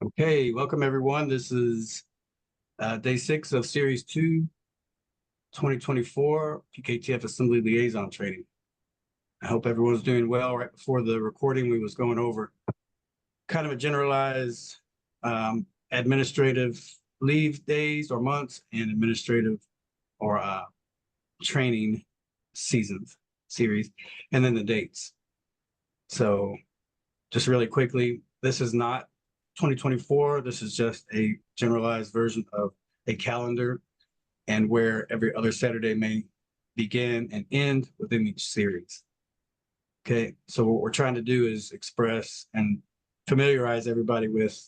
Okay, welcome everyone. This is day 6 of Series 2, 2024 PKTF Assembly Liaison Training. I hope everyone's doing well. Right before the recording, we was going over kind of a generalized administrative leave days or months and administrative or training seasons series, and then the dates. So just really quickly, this is not 2024. This is just a generalized version of a calendar and where every other Saturday may begin and end within each series. Okay, so what we're trying to do is express and familiarize everybody with,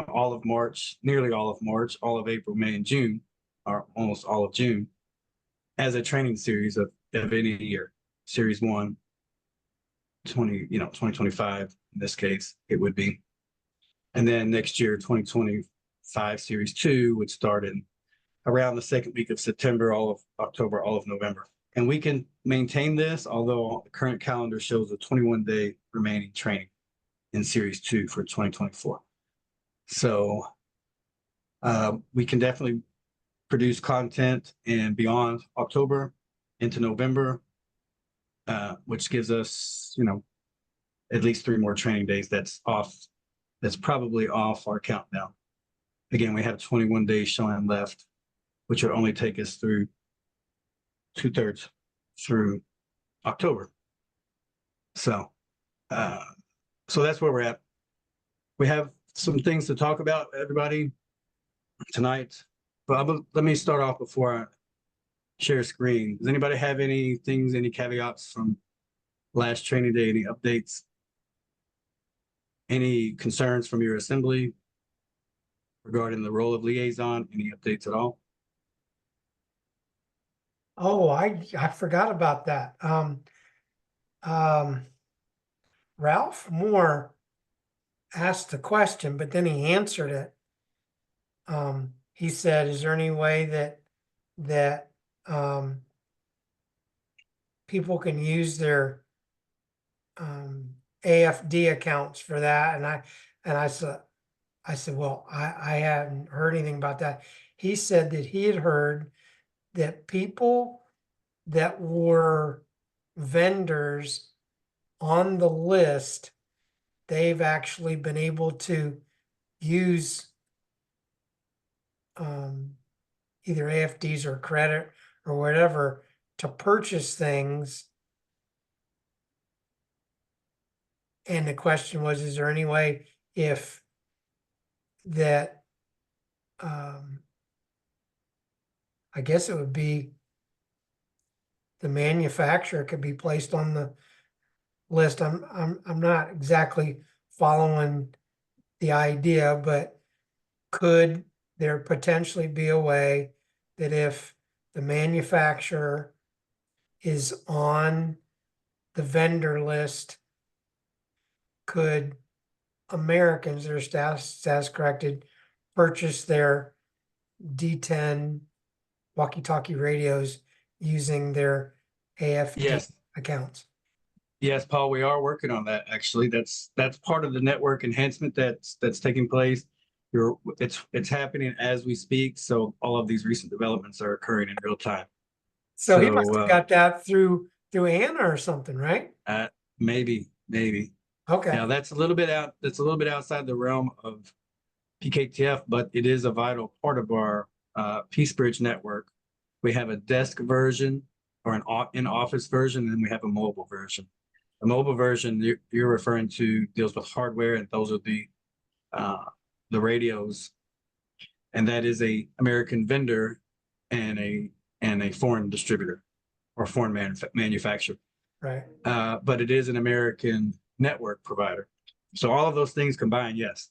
all of March, nearly all of March, all of April, May, and June, or almost all of June, as a training series of any year. Series 1, 2025, in this case, it would be. And then next year, 2025, Series 2 would start in around the second week of September, all of October, all of November. And we can maintain this, although the current calendar shows a 21-day remaining training in Series 2 for 2024. So we can definitely produce content and beyond October into November, which gives us, at least 3 more training days. That's probably off our countdown. Again, we have 21 days showing left, which would only take us through 2/3 through October. So that's where we're at. We have some things to talk about, everybody, tonight. But let me start off before I share screen. Does anybody have any caveats from last training day, any updates? Any concerns from your assembly regarding the role of liaison? Any updates at all? Oh, I forgot about that. Ralph Moore asked the question, but then he answered it. He said, "Is there any way that people can use their AFD accounts for that?" And I said, "Well, I hadn't heard anything about that." He said that he had heard that people that were vendors on the list, they've actually been able to use either AFDs or credit or whatever to purchase things. And the question was, is there any way if that, I guess it would be the manufacturer could be placed on the list. I'm not exactly following the idea, but could there potentially be a way that if the manufacturer is on the vendor list, could Americans that are status corrected purchase their D10 walkie-talkie radios using their AFD accounts? Yes, Paul, we are working on that. Actually, that's part of the network enhancement that's taking place. It's happening as we speak. So all of these recent developments are occurring in real time. So he must have got that through Anna or something, right? Maybe. Okay. Now that's a little bit outside the realm of PKTF, but it is a vital part of our Peace Bridge network. We have a desk version or an in-office version, and then we have a mobile version. The mobile version you're referring to deals with hardware, and those are the radios, and that is a American vendor and a foreign distributor or foreign manufacturer. Right. But it is an American network provider. So all of those things combined, yes,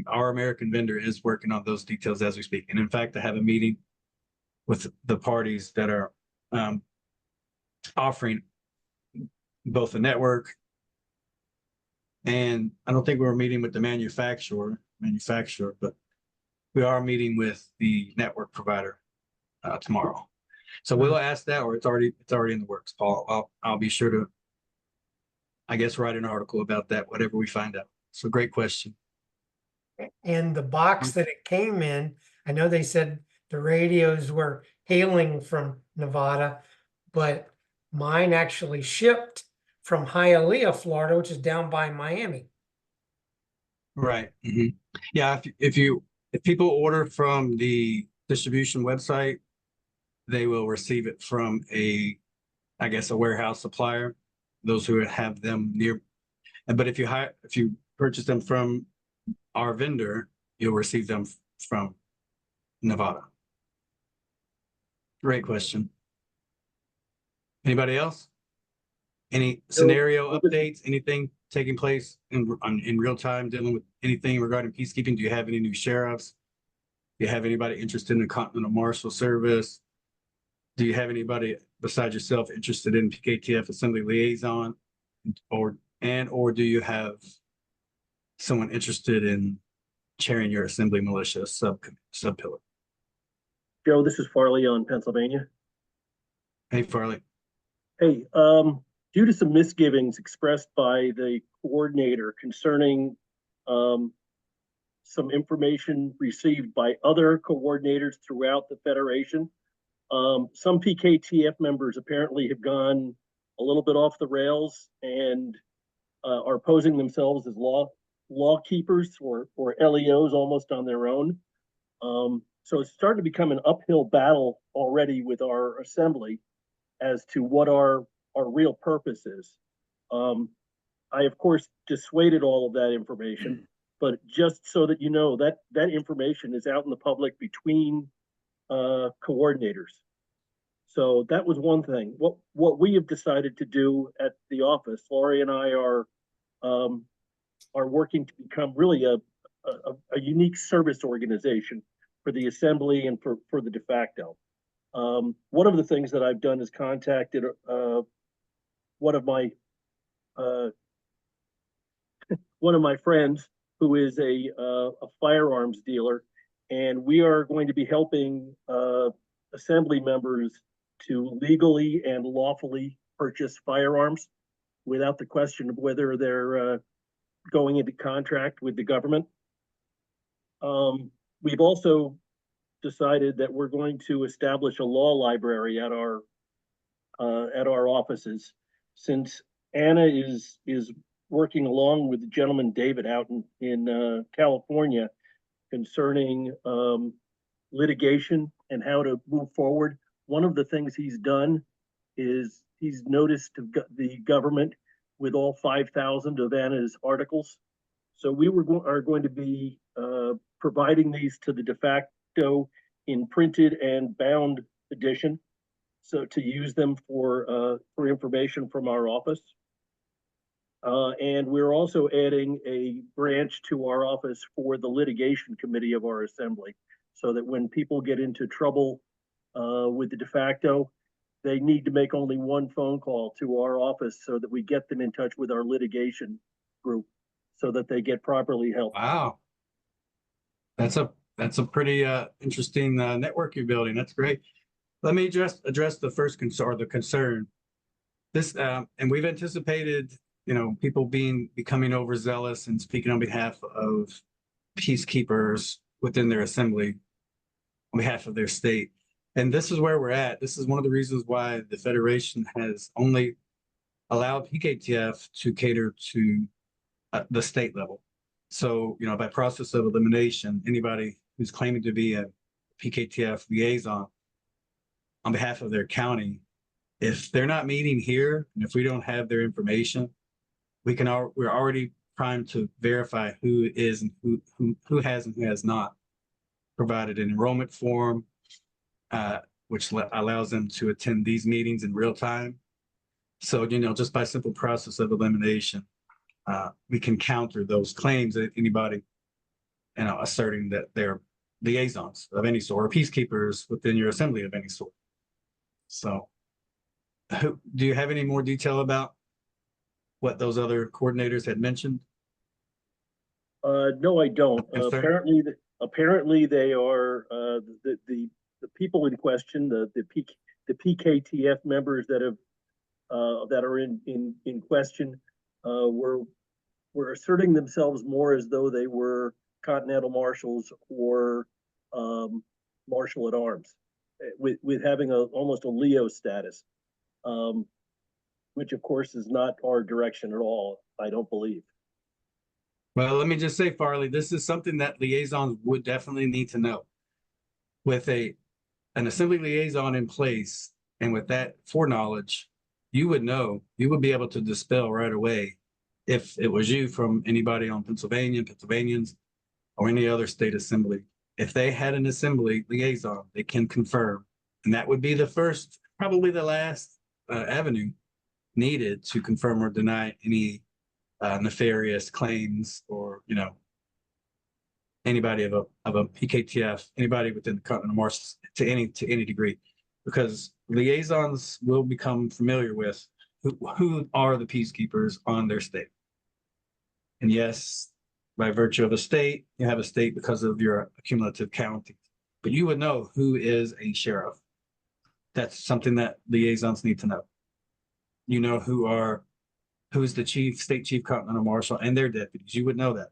our American vendor is working on those details as we speak. And in fact, I have a meeting with the parties that are offering both the network, and I don't think we're meeting with the manufacturer, but we are meeting with the network provider tomorrow. So we'll ask that, or it's already in the works, Paul. I'll be sure to, I guess, write an article about that, whatever we find out. So great question. And the box that it came in, I know they said the radios were hailing from Nevada, but mine actually shipped from Hialeah, Florida, which is down by Miami. Right. Yeah. If people order from the distribution website, they will receive it from I guess, a warehouse supplier, those who have them near. But if you purchase them from our vendor, you'll receive them from Nevada. Great question. Anybody else? Any scenario updates? Anything taking place in real time dealing with anything regarding peacekeeping? Do you have any new sheriffs? Do you have anybody interested in the Continental Marshal Service? Do you have anybody besides yourself interested in PKTF Assembly Liaison? Or do you have someone interested in chairing your Assembly Militia sub-pillar? Joe, this is Farley on Pennsylvania. Hey, Farley. Hey, due to some misgivings expressed by the coordinator concerning some information received by other coordinators throughout the Federation, some PKTF members apparently have gone a little bit off the rails and are posing themselves as law keepers or LEOs almost on their own. So it's starting to become an uphill battle already with our assembly as to what our real purpose is. I, of course, dissuaded all of that information, but just so that you know, that information is out in the public between coordinators. So that was one thing. What we have decided to do at the office, Laurie and I are working to become really a unique service organization for the assembly and for the de facto. One of the things that I've done is contacted one of my friends who is a firearms dealer, and we are going to be helping assembly members to legally and lawfully purchase firearms without the question of whether they're going into contract with the government. We've also decided that we're going to establish a law library at our offices, since Anna is working along with the gentleman David out in California concerning litigation and how to move forward. One of the things he's done is he's noticed the government with all 5,000 of Anna's articles. So we are going to be providing these to the de facto in printed and bound edition, so to use them for information from our office. And we're also adding a branch to our office for the litigation committee of our assembly, so that when people get into trouble with the de facto, they need to make only one phone call to our office so that we get them in touch with our litigation group so that they get properly helped. Wow. That's a pretty interesting network you're building. That's great. Let me just address the first concern. This and we've anticipated, people becoming overzealous and speaking on behalf of peacekeepers within their assembly, on behalf of their state. And this is where we're at. This is one of the reasons why the Federation has only allowed PKTF to cater to the state level. So, by process of elimination, anybody who's claiming to be a PKTF liaison on behalf of their county, if they're not meeting here, and if we don't have their information, we're already primed to verify who is and who has and who has not provided an enrollment form, which allows them to attend these meetings in real time. So, just by simple process of elimination, we can counter those claims that anybody, asserting that they're liaisons of any sort or peacekeepers within your assembly of any sort. So, do you have any more detail about what those other coordinators had mentioned? No, I don't. Yes, Apparently, they are the people in question, the PKTF members that are in question, were asserting themselves more as though they were Continental Marshals or Marshal at Arms, with having almost a Leo status, which of course is not our direction at all, I don't believe. Well, let me just say, Farley, this is something that liaisons would definitely need to know. With an assembly liaison in place, and with that foreknowledge, you would know, you would be able to dispel right away if it was you from anybody on Pennsylvanians, or any other state assembly. If they had an assembly liaison, they can confirm, and that would be the first, probably the last avenue needed to confirm or deny any nefarious claims, or anybody of a PKTF, anybody within the Continental Marshals to any degree, because liaisons will become familiar with who are the peacekeepers on their state. And yes, by virtue of a state, you have a state because of your accumulative counties, but you would know who is a sheriff. That's something that liaisons need to know. You know who's the state chief Continental Marshal and their deputies. You would know that.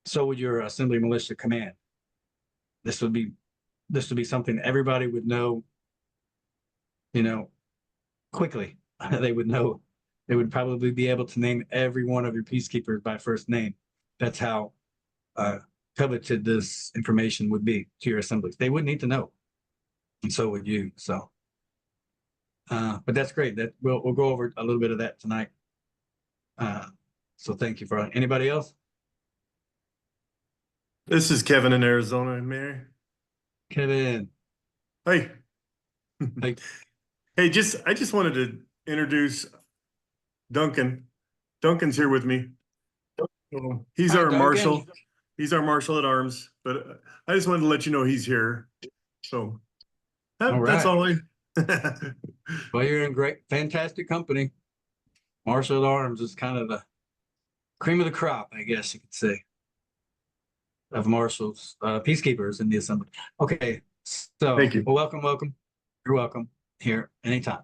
So would your assembly militia command. This would be something everybody would know, quickly. They would know. They would probably be able to name every one of your peacekeepers by first name. That's how coveted this information would be to your assemblies. They would need to know, and so would you. So, but that's great. That we'll go over a little bit of that tonight. So thank you for anybody else. This is Kevin in Arizona, Mayor. Kevin. Hey. Hey. Hey, I just wanted to introduce Duncan. Duncan's here with me. He's Hi, our Duncan. marshal. He's our marshal at arms, but I just wanted to let you know he's here. So that's all Well, you're in fantastic company. Marshal at Arms is kind of the cream of the crop, I guess you could say, of marshals, peacekeepers in the assembly. Okay, so Thank you. Well, welcome. You're welcome here anytime.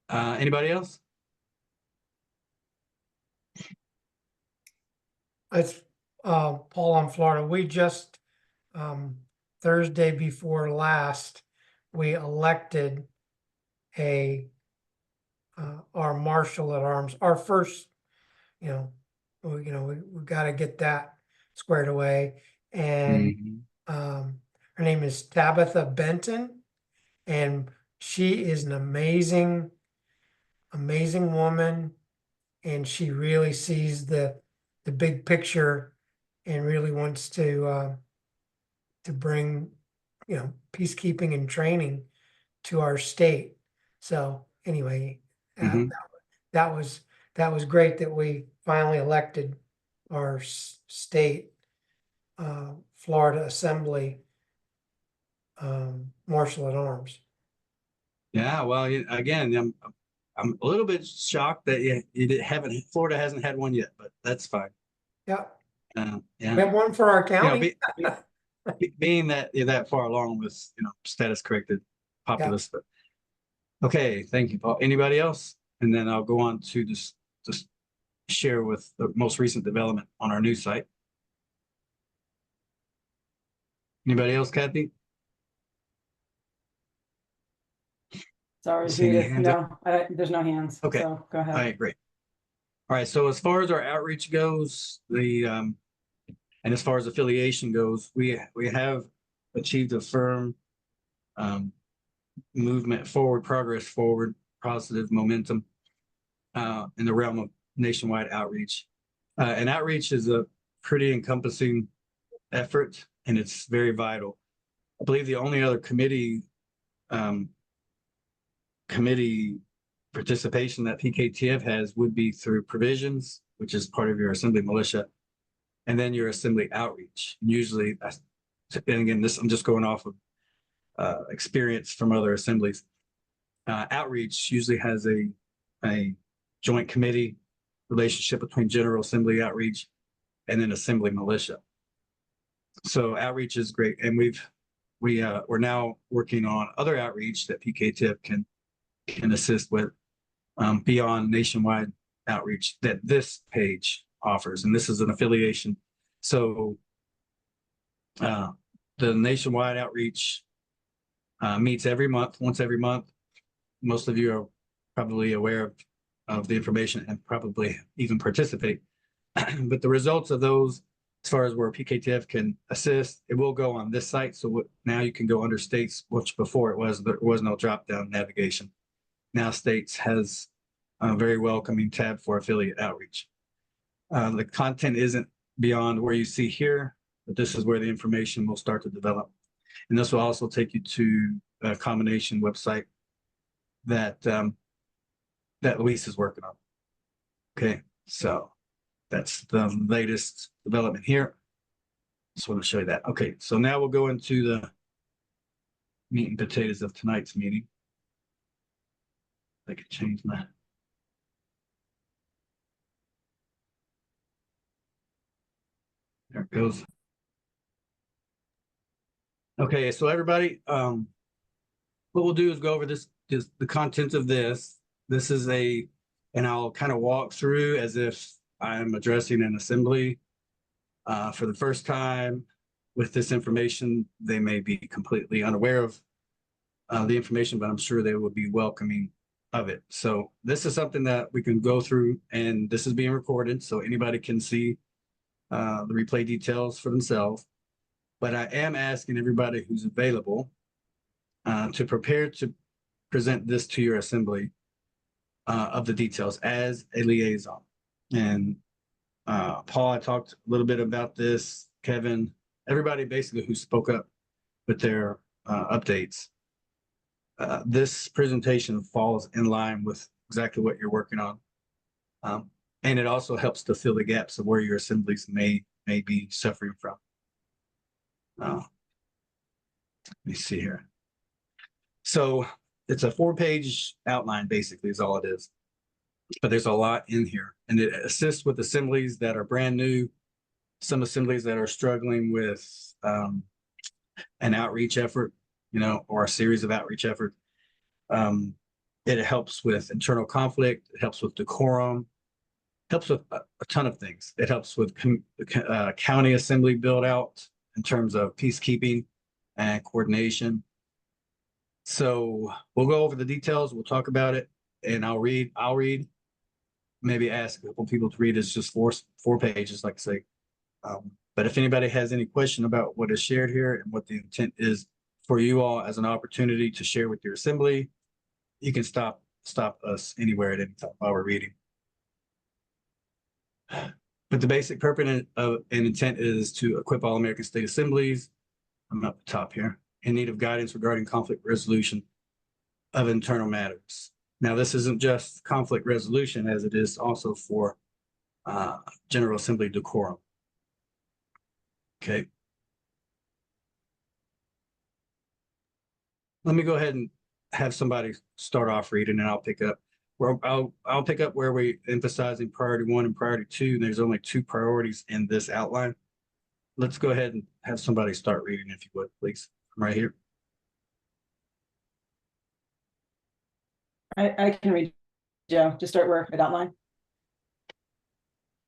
Anybody else? It's Paul in Florida. We just Thursday before last, we elected our marshal at arms, our first, we got to get that squared away. And her name is Tabitha Benton, and she is an amazing woman, and she really sees the big picture and really wants to bring peacekeeping and training to our state. So anyway, that was great that we finally elected our state Florida Assembly Marshal at Arms. Yeah, well, again, I'm a little bit shocked that Florida hasn't had one yet, but that's fine. Yeah. Yeah. We have one for our county. Being that you're that far along with status corrected populace. But okay, thank you, Paul. Anybody else? And then I'll go on to just share with the most recent development on our news site. Anybody else, Kathy? Sorry, See any hands no, there's no hands. Okay. So go ahead. All right, great. All right, so as far as our outreach goes, and as far as affiliation goes, we have achieved a firm movement forward, progress forward, positive momentum in the realm of nationwide outreach. And outreach is a pretty encompassing effort, and it's very vital. I believe the only other committee participation that PKTF has would be through provisions, which is part of your assembly militia, and then your assembly outreach. Usually, and again, I'm just going off of experience from other assemblies. Outreach usually has a joint committee relationship between General Assembly outreach and then assembly militia. So outreach is great, and we're now working on other outreach that PKTF can assist with beyond nationwide outreach that this page offers, and this is an affiliation. So The nationwide outreach meets every month, once every month. Most of you are probably aware of the information and probably even participate. But the results of those, as far as where PKTF can assist, it will go on this site. So now you can go under states, which before there was no drop down navigation. Now states has a very welcoming tab for affiliate outreach. The content isn't beyond where you see here, but this is where the information will start to develop. And this will also take you to a combination website that that Luis is working on. Okay, so that's the latest development here. Just want to show you that. Okay, so now we'll go into the meat and potatoes of tonight's meeting. I can change that. There it goes. Okay, so everybody, what we'll do is go over this, just the content of this. This is and I'll kind of walk through as if I'm addressing an assembly for the first time with this information. They may be completely unaware of the information, but I'm sure they will be welcoming of it. So this is something that we can go through, and this is being recorded, so anybody can see the replay details for themselves. But I am asking everybody who's available to prepare to present this to your assembly of the details as a liaison. And Paul, I talked a little bit about this, Kevin, everybody basically who spoke up with their updates. This presentation falls in line with exactly what you're working on. And it also helps to fill the gaps of where your assemblies may be suffering from. Let me see here. So it's a 4-page outline, basically, is all it is. But there's a lot in here, and it assists with assemblies that are brand new, some assemblies that are struggling with an outreach effort, or a series of outreach efforts. It helps with internal conflict. It helps with decorum. Helps with a ton of things. It helps with county assembly build out in terms of peacekeeping and coordination. So we'll go over the details. We'll talk about it, and I'll read. Maybe ask a couple people to read. It's just four pages, like I say. But if anybody has any question about what is shared here and what the intent is for you all as an opportunity to share with your assembly, you can stop us anywhere at any time while we're reading. But the basic purpose and intent is to equip all American state assemblies. I'm up the top here, in need of guidance regarding conflict resolution of internal matters. Now, this isn't just conflict resolution, as it is also for General Assembly decorum. Okay. Let me go ahead and have somebody start off reading, and I'll pick up. I'll pick up where we emphasizing priority 1 and priority 2. And there's only 2 priorities in this outline. Let's go ahead and have somebody start reading, if you would, please. I'm right here. I can read, Joe, to start where it outline.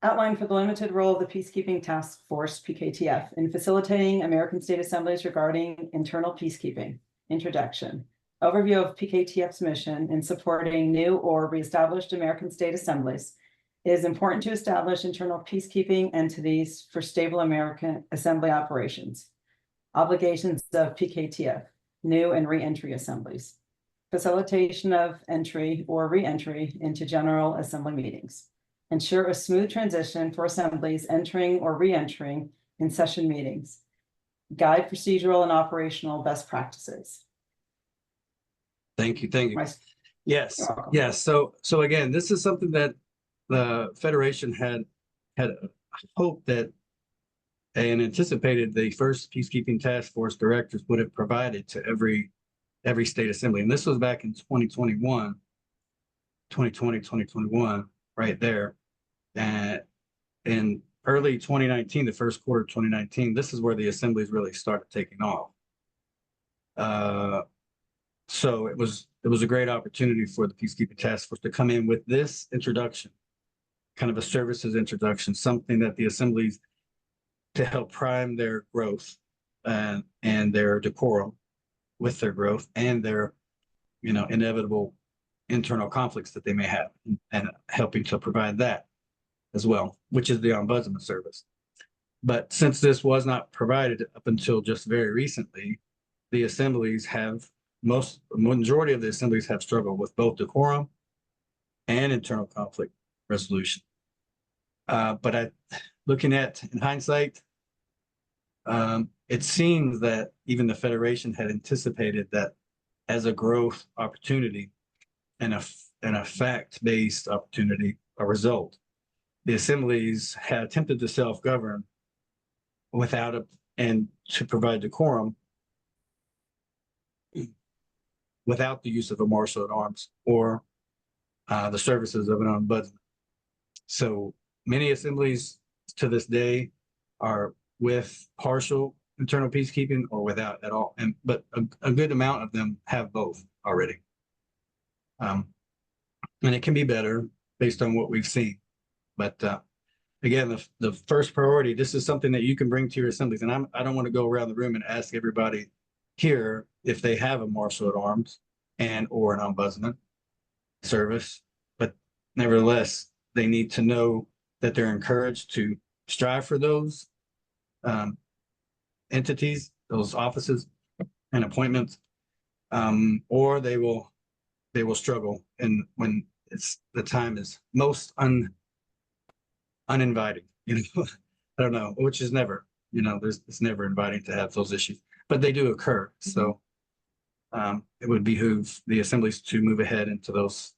Outline for the limited role of the Peacekeeping Task Force, PKTF, in facilitating American state assemblies regarding internal peacekeeping. Introduction. Overview of PKTF's mission in supporting new or reestablished American state assemblies. It is important to establish internal peacekeeping entities for stable American assembly operations. Obligations of PKTF, new and re-entry assemblies. Facilitation of entry or re-entry into General Assembly meetings. Ensure a smooth transition for assemblies entering or re-entering in session meetings. Guide procedural and operational best practices. Thank you. Yes. You're welcome. Yes. So again, this is something that the Federation had hoped that and anticipated the first peacekeeping task force directors would have provided to every state assembly. And this was back in 2021, right there. And in early 2019, the first quarter of 2019, this is where the assemblies really started taking off. So it was a great opportunity for the Peacekeeping Task Force to come in with this introduction, kind of a services introduction, something that the assemblies, to help prime their growth and their decorum with their growth and their, inevitable internal conflicts that they may have, and helping to provide that as well, which is the ombudsman service. But since this was not provided up until just very recently, the assemblies have majority of the assemblies have struggled with both decorum and internal conflict resolution. But looking at in hindsight, it seems that even the Federation had anticipated that as a growth opportunity and a fact-based opportunity, a result. The assemblies had attempted to self-govern and to provide decorum without the use of a marshal at arms or the services of an ombudsman. So many assemblies to this day are with partial internal peacekeeping or without at all. But a good amount of them have both already. And it can be better based on what we've seen. But again, the first priority, this is something that you can bring to your assemblies. And I don't want to go around the room and ask everybody here if they have a marshal at arms and or an ombudsman service. But nevertheless, they need to know that they're encouraged to strive for those entities, those offices and appointments, or they will struggle, and when the time is most uninviting, I don't know, which is never, it's never inviting to have those issues, but they do occur. So it would behoove the assemblies to move ahead into those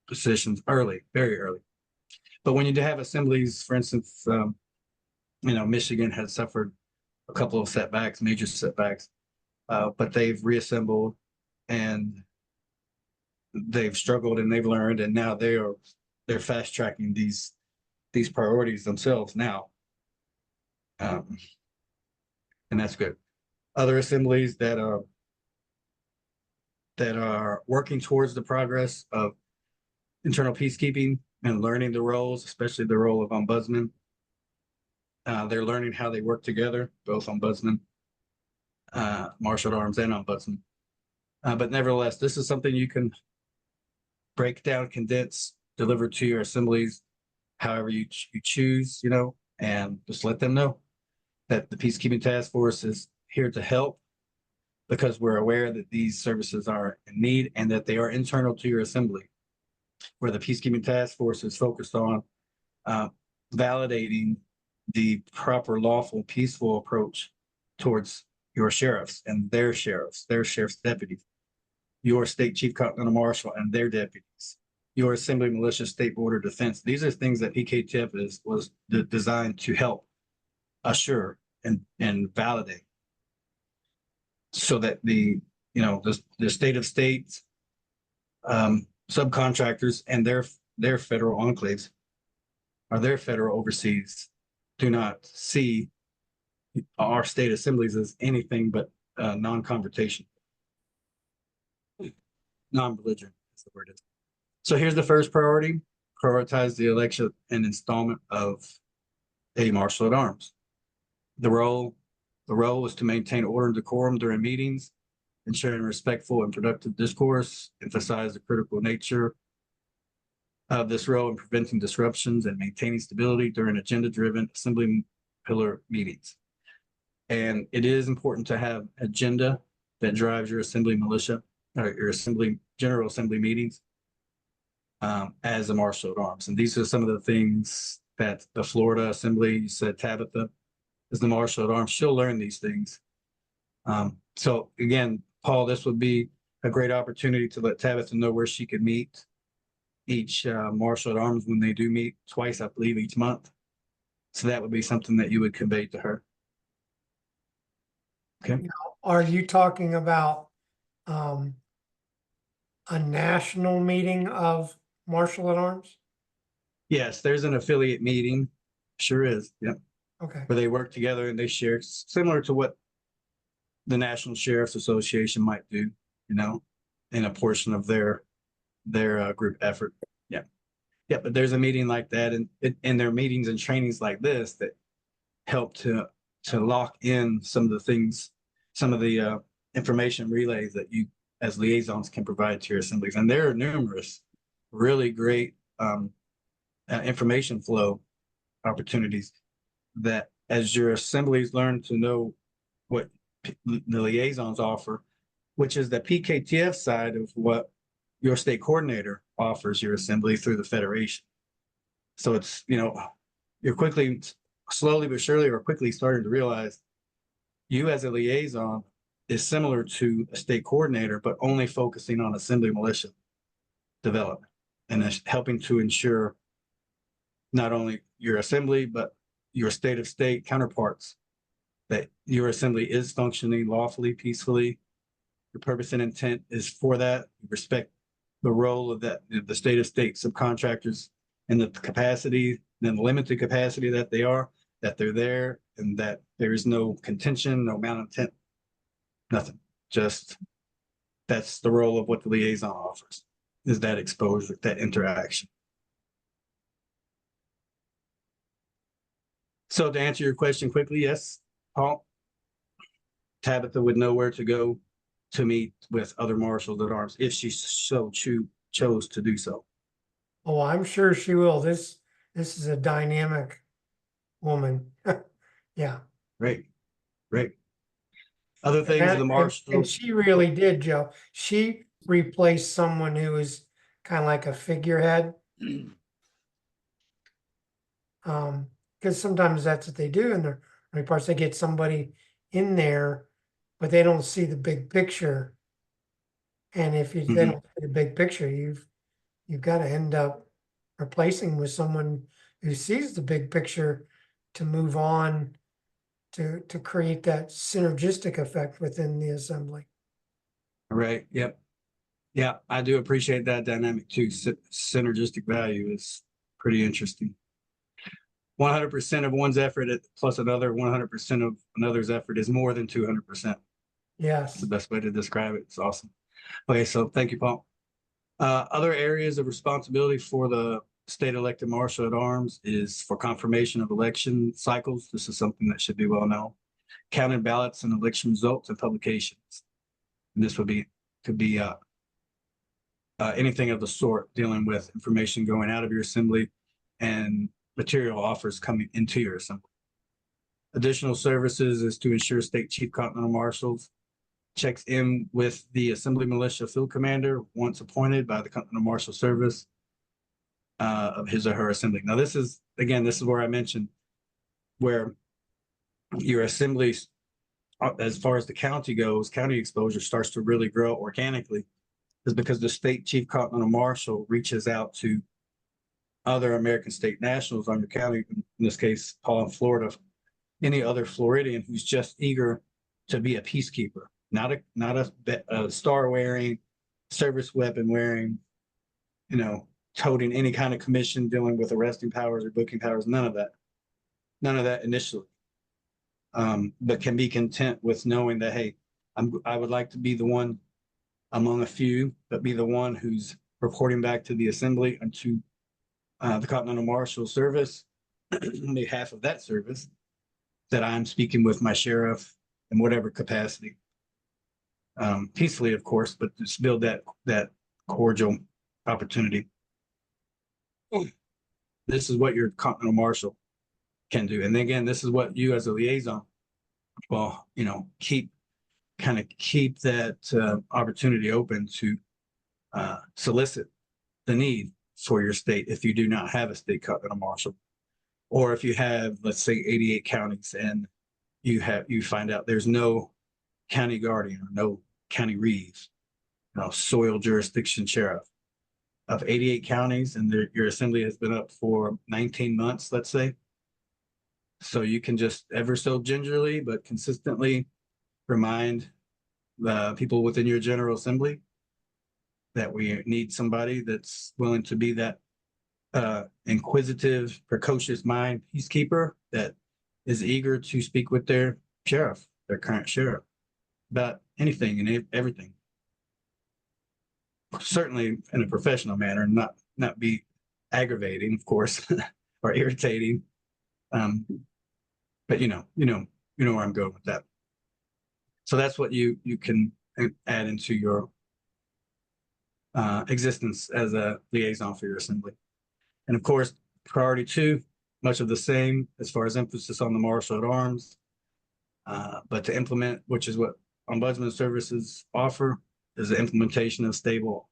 positions early, very early. But when you do have assemblies, for instance, Michigan has suffered a couple of setbacks, major setbacks, but they've reassembled and they've struggled and they've learned, and now they're fast tracking these priorities themselves now, and that's good. Other assemblies that are working towards the progress of internal peacekeeping and learning the roles, especially the role of ombudsman. They're learning how they work together, both ombudsman, marshal at arms, and ombudsman. But nevertheless, this is something you can break down, condense, deliver to your assemblies, however you choose, and just let them know that the Peacekeeping Task Force is here to help, because we're aware that these services are in need and that they are internal to your assembly, where the Peacekeeping Task Force is focused on validating the proper, lawful, peaceful approach towards your sheriffs and their sheriff's deputies, your state chief continental marshal and their deputies, your assembly militia, state border defense. These are things that PKTF was designed to help assure and validate, so that the state of states, subcontractors and their federal enclaves, or their federal overseas, do not see our state assemblies as anything but non-confrontation, non-belligerent is the word. So here's the first priority: prioritize the election and installment of a marshal at arms. The role is to maintain order and decorum during meetings, ensuring respectful and productive discourse, emphasize the critical nature of this role in preventing disruptions and maintaining stability during agenda-driven assembly pillar meetings. And it is important to have agenda that drives your assembly militia or your general assembly meetings as a marshal at arms. And these are some of the things that the Florida Assembly, you said Tabitha is the marshal at arms. She'll learn these things. So again, Paul, this would be a great opportunity to let Tabitha know where she could meet each marshal at arms when they do meet twice, I believe, each month. So that would be something that you would convey to her. Okay. Are you talking about a national meeting of marshal at arms? Yes, there's an affiliate meeting. Sure is. Yep. Okay. Where they work together and they share, similar to what the National Sheriff's Association might do, in a portion of their group effort. Yeah. Yeah, but there's a meeting like that, and there are meetings and trainings like this that help to lock in some of the things some of the information relays that you as liaisons can provide to your assemblies. And there are numerous really great information flow opportunities that as your assemblies learn to know what the liaisons offer, which is the PKTF side of what your state coordinator offers your assembly through the federation. So it's, you're quickly, slowly but surely, or quickly starting to realize you as a liaison is similar to a state coordinator, but only focusing on assembly militia development and helping to ensure not only your assembly, but your state of state counterparts, that your assembly is functioning lawfully, peacefully. Your purpose and intent is for that. You respect the role of that, the state of state subcontractors and the capacity, and the limited capacity that they are, that they're there, and that there is no contention, no malintent, nothing. Just that's the role of what the liaison offers, is that exposure, that interaction. So to answer your question quickly, yes, Paul, Tabitha would know where to go to meet with other marshals at arms if she so chose to do so. Oh, I'm sure she will. This is a dynamic woman. Yeah. Great. Other things the And marshals. she really did, Joe. She replaced someone who was kind of like a figurehead. Because sometimes that's what they do in their reports. They get somebody in there, but they don't see the big picture. And if they don't see the big picture, you've got to end up replacing with someone who sees the big picture to move on to create that synergistic effect within the assembly. Right. Yep. Yeah, I do appreciate that dynamic too. Synergistic value is pretty interesting. 100% of one's effort plus another 100% of another's effort is more than 200%. Yes. That's the best way to describe it. It's awesome. Okay, so thank you, Paul. Other areas of responsibility for the state elected marshal at arms is for confirmation of election cycles. This is something that should be well known. Counted ballots and election results and publications. And this could be anything of the sort dealing with information going out of your assembly and material offers coming into your assembly. Additional services is to ensure State Chief Continental Marshals checks in with the Assembly Militia Field Commander once appointed by the Continental Marshal Service of his or her assembly. Now, this is where I mentioned where your assemblies, as far as the county goes, county exposure starts to really grow organically, is because the State Chief Continental Marshal reaches out to other American state nationals on your county, in this case, Paul in Florida, any other Floridian who's just eager to be a peacekeeper, not a star wearing, service weapon wearing, toting any kind of commission, dealing with arresting powers or booking powers, none of that initially. But can be content with knowing that, hey, I would like to be the one among a few, but be the one who's reporting back to the assembly and to the Continental Marshal Service on behalf of that service, that I'm speaking with my sheriff in whatever capacity, peacefully, of course, but just build that cordial opportunity. This is what your Continental Marshal can do. And again, this is what you as a liaison, well, keep that opportunity open to solicit the need for your state if you do not have a state Continental Marshal, or if you have, let's say, 88 counties and you find out there's no county guardian or no county reeve, soil jurisdiction sheriff of 88 counties, and your assembly has been up for 19 months, let's say. So you can just ever so gingerly but consistently remind the people within your General Assembly that we need somebody that's willing to be that inquisitive, precocious mind peacekeeper that is eager to speak with their sheriff, their current sheriff, about anything and everything. Certainly in a professional manner, not be aggravating, of course, or irritating. But you know where I'm going with that. So that's what you can add into your existence as a liaison for your assembly. And of course, priority 2, much of the same as far as emphasis on the martial at arms. But to implement, which is what ombudsman services offer, is the implementation of stable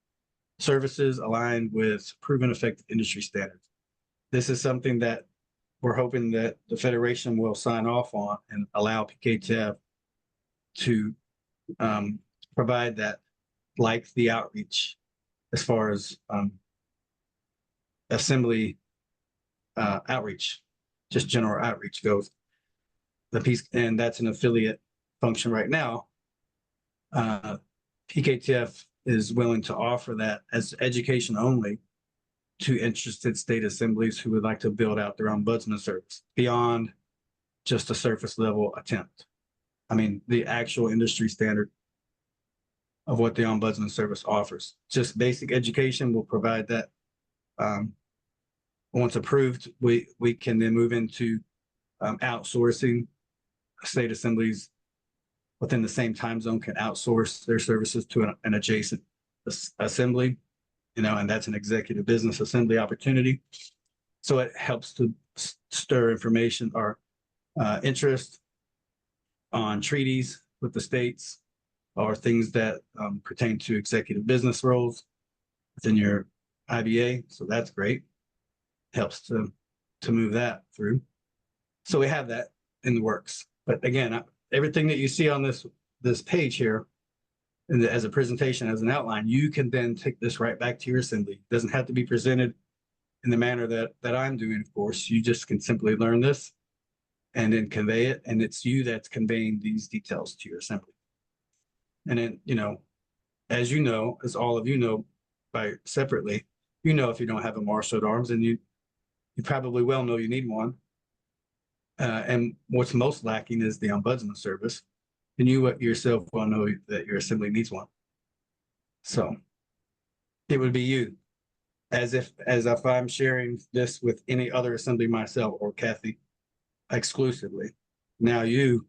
services aligned with proven effective industry standards. This is something that we're hoping that the Federation will sign off on and allow PKTF to provide that, like the outreach as far as assembly outreach, just general outreach goes. The piece, and that's an affiliate function right now. PKTF is willing to offer that as education only to interested state assemblies who would like to build out their ombudsman service beyond just a surface level attempt. I mean, the actual industry standard of what the ombudsman service offers. Just basic education will provide that. Once approved, we can then move into outsourcing. State assemblies within the same time zone can outsource their services to an adjacent assembly, and that's an executive business assembly opportunity. So it helps to stir information or interest on treaties with the states or things that pertain to executive business roles within your IBA. So that's great. Helps to move that through. So we have that in the works. But again, everything that you see on this page here, as a presentation, as an outline, you can then take this right back to your assembly. It doesn't have to be presented in the manner that I'm doing, of course. You just can simply learn this and then convey it. And it's you that's conveying these details to your assembly. And then, as all of you know by separately, if you don't have a marshal at arms, and you probably well know you need one. And what's most lacking is the ombudsman service. And you yourself well know that your assembly needs one. So it would be you, as if I'm sharing this with any other assembly myself or Kathy exclusively. Now you,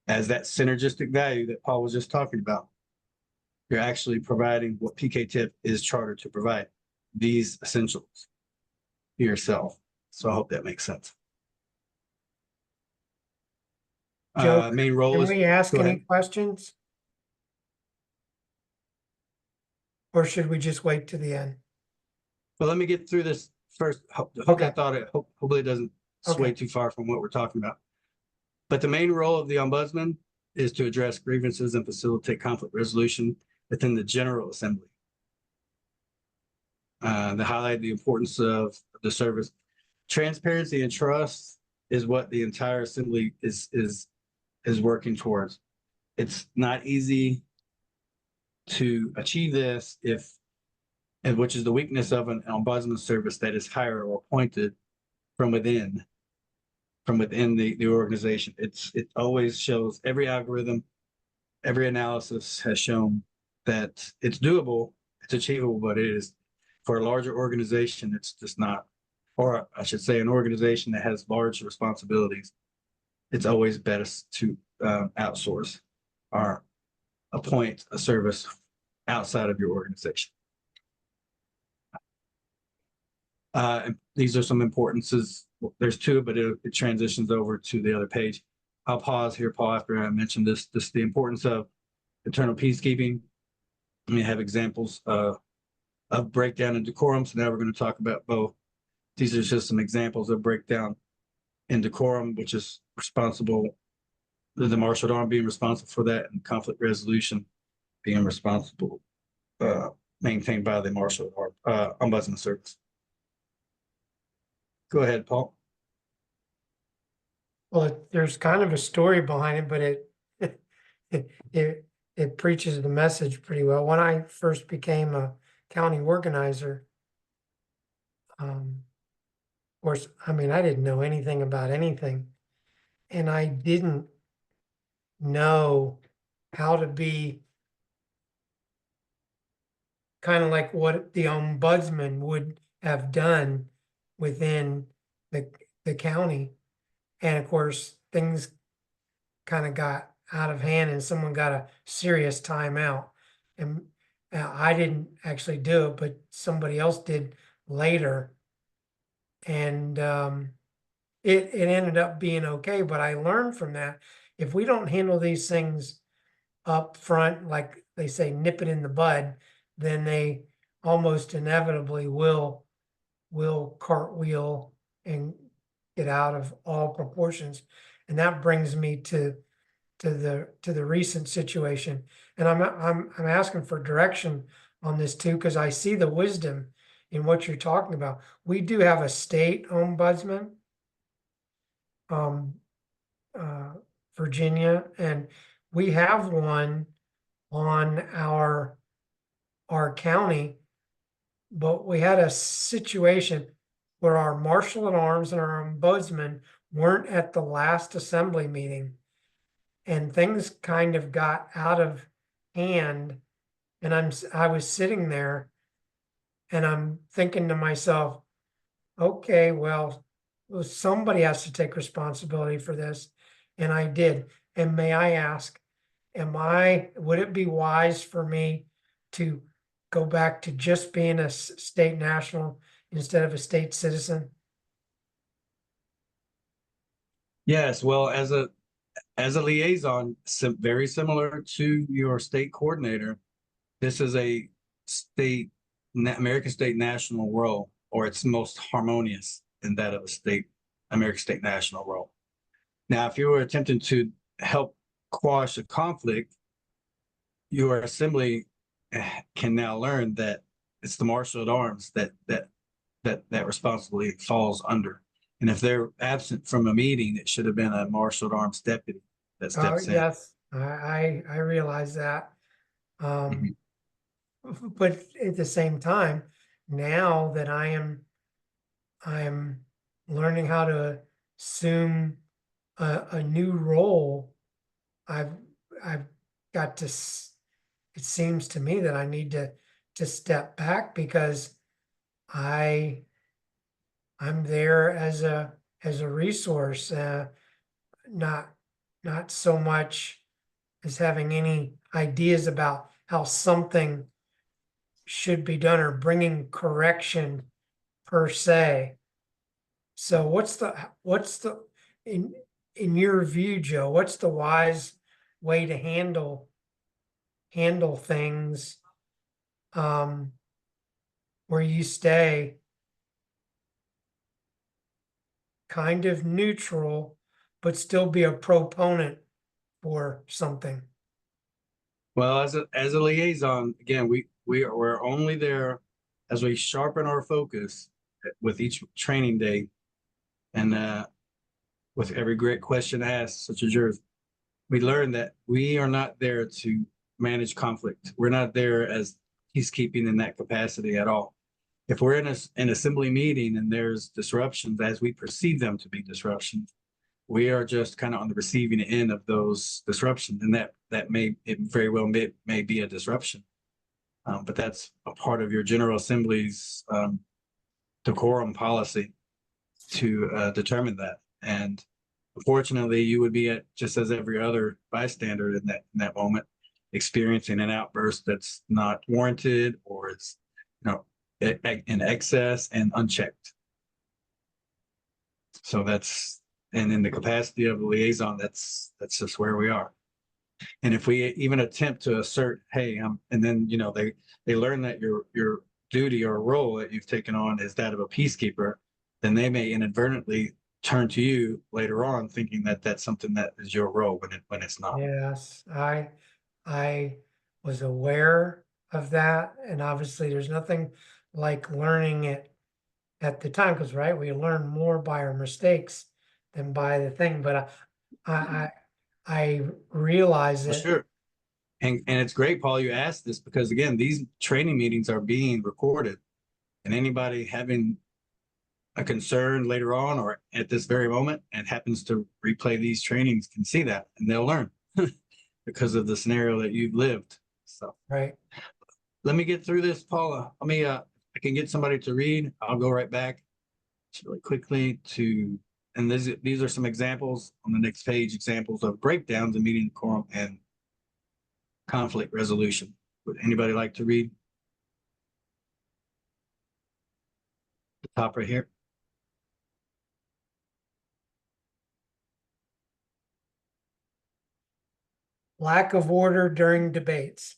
as that synergistic value that Paul was just talking about, you're actually providing what PKTF is chartered to provide, these essentials yourself. So I hope that makes sense. Joe, Main role can is, we ask go any ahead. questions? Or should we just wait to the end? Well, let me get through this first. Okay. Hopefully it doesn't sway Okay. too far from what we're talking about. But the main role of the ombudsman is to address grievances and facilitate conflict resolution within the General Assembly. To highlight the importance of the service. Transparency and trust is what the entire assembly is working towards. It's not easy to achieve this which is the weakness of an ombudsman service that is hired or appointed from within the organization. It always shows, every algorithm, every analysis has shown that it's doable, it's achievable, but it is, for a larger organization, it's just not, or I should say an organization that has large responsibilities, it's always best to outsource or appoint a service outside of your organization. And these are some importances. There's two, but it transitions over to the other page. I'll pause here, Paul, after I mention this the importance of internal peacekeeping. We have examples of breakdown and decorum. So now we're going to talk about both. These are just some examples of breakdown in decorum, which is responsible, the martial arm being responsible for that, and conflict resolution being responsible, maintained by the martial arm ombudsman service. Go ahead, Paul. Well, there's kind of a story behind it, but it preaches the message pretty well. When I first became a county organizer, of course, I mean, I didn't know anything about anything, and I didn't know how to be kind of like what the ombudsman would have done within the county. And of course, things kind of got out of hand and someone got a serious timeout. And I didn't actually do it, but somebody else did later. And it ended up being okay, but I learned from that. If we don't handle these things up front, like they say, nip it in the bud, then they almost inevitably will cartwheel and get out of all proportions. And that brings me to the recent situation. And I'm asking for direction on this too, because I see the wisdom in what you're talking about. We do have a state ombudsman, Virginia, and we have one on our county, but we had a situation where our marshal at arms and our ombudsman weren't at the last assembly meeting, and things kind of got out of hand. And I was sitting there and I'm thinking to myself, okay, well, somebody has to take responsibility for this. And I did. And may I ask, would it be wise for me to go back to just being a state national instead of a state citizen? Yes, well, as a liaison, very similar to your state coordinator, this is a American state national role, or it's most harmonious in that of a American state national role. Now, if you were attempting to help quash a conflict, your assembly can now learn that it's the marshal at arms that responsibility falls under. And if they're absent from a meeting, it should have been a marshal at arms deputy that steps in. Yes, I realize that. But at the same time, now that I am learning how to assume a new role, I've got to, it seems to me that I need to step back, because I'm there as a resource, not so much as having any ideas about how something should be done or bringing correction per se. So what's the in your view, Joe, what's the wise way to handle things where you stay kind of neutral but still be a proponent for something? Well, as a liaison, again, we're only there as we sharpen our focus with each training day, and with every great question asked, such as yours, we learn that we are not there to manage conflict. We're not there as peacekeeping in that capacity at all. If we're in an assembly meeting and there's disruptions as we perceive them to be disruptions, we are just kind of on the receiving end of those disruptions, and that it very well may be a disruption. But that's a part of your General Assembly's decorum policy to determine that. And unfortunately, you would be just as every other bystander in that moment, experiencing an outburst that's not warranted, or it's in excess and unchecked. So and in the capacity of a liaison, that's just where we are. And if we even attempt to assert, hey, and then they learn that your duty or role that you've taken on is that of a peacekeeper, then they may inadvertently turn to you later on, thinking that that's something that is your role when it's not. Yes, I was aware of that, and obviously there's nothing like learning it at the time, because we learn more by our mistakes than by the thing. But I realize For that. sure. And it's great, Paul, you asked this, because again, these training meetings are being recorded, and anybody having a concern later on or at this very moment and happens to replay these trainings can see that, and they'll learn because of the scenario that you've lived. So let me get through this, Paula. I can get somebody to read. I'll go right back just really quickly to and these are some examples on the next page, examples of breakdowns in meeting decorum and conflict resolution. Would anybody like to read? The top right here. Lack of order during debates.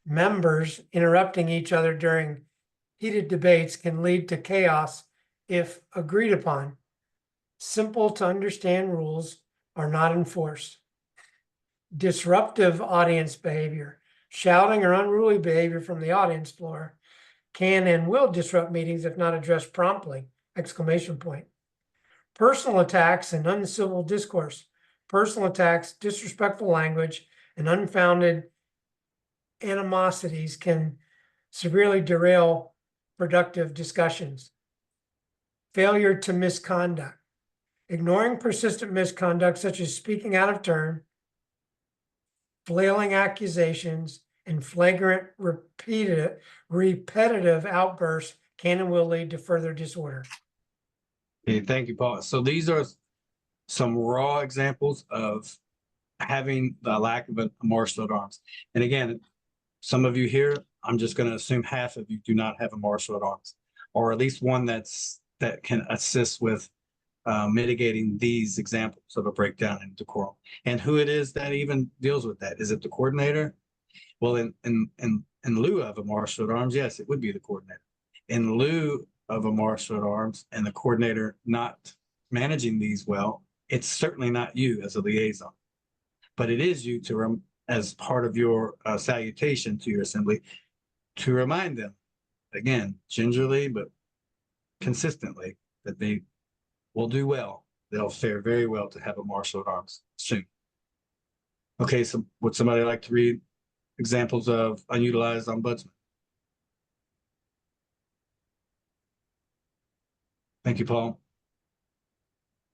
Members interrupting each other during heated debates can lead to chaos if agreed upon. Simple to understand rules are not enforced. Disruptive audience behavior. Shouting or unruly behavior from the audience floor can and will disrupt meetings if not addressed promptly! Exclamation point. Personal attacks and uncivil discourse. Personal attacks, disrespectful language, and unfounded animosities can severely derail productive discussions. Failure to misconduct. Ignoring persistent misconduct, such as speaking out of turn, flailing accusations, and flagrant repetitive outbursts can and will lead to further disorder. Okay, thank you, Paul. So these are some raw examples of having the lack of a martial at arms. And again, some of you here, I'm just going to assume half of you do not have a martial at arms, or at least one that can assist with mitigating these examples of a breakdown in decorum. And who it is that even deals with that? Is it the coordinator? Well, in lieu of a martial at arms, yes, it would be the coordinator. In lieu of a martial at arms and the coordinator not managing these well, it's certainly not you as a liaison, but it is you to, as part of your salutation to your assembly, to remind them, again, gingerly but consistently, that they will do well. They'll fare very well to have a martial at arms soon. Okay, so would somebody like to read examples of unutilized ombudsman? Thank you, Paul.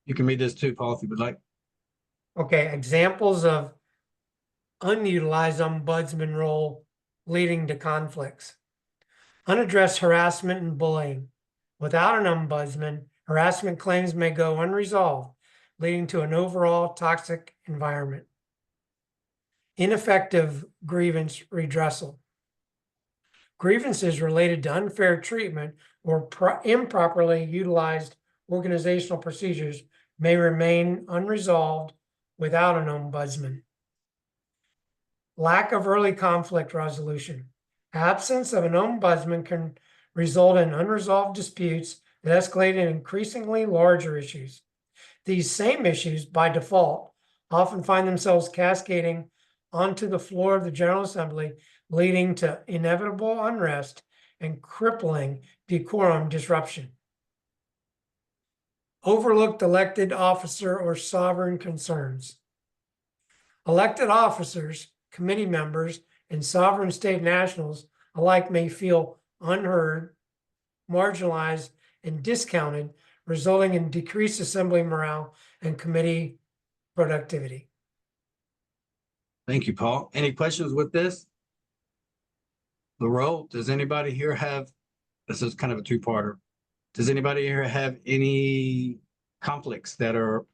You can read this too, Paul, if you would like. Okay, examples of unutilized ombudsman role leading to conflicts. Unaddressed harassment and bullying. Without an ombudsman, harassment claims may go unresolved, leading to an overall toxic environment. Ineffective grievance redressal. Grievances related to unfair treatment or improperly utilized organizational procedures may remain unresolved without an ombudsman. Lack of early conflict resolution. Absence of an ombudsman can result in unresolved disputes that escalate in increasingly larger issues. These same issues, by default, often find themselves cascading onto the floor of the General Assembly, leading to inevitable unrest and crippling decorum disruption. Overlooked elected officer or sovereign concerns. Elected officers, committee members, and sovereign state nationals alike may feel unheard, marginalized, and discounted, resulting in decreased assembly morale and committee productivity. Thank you, Paul. Any questions with this? The role, does anybody here have, this is kind of a two-parter. Does anybody here have any conflicts that are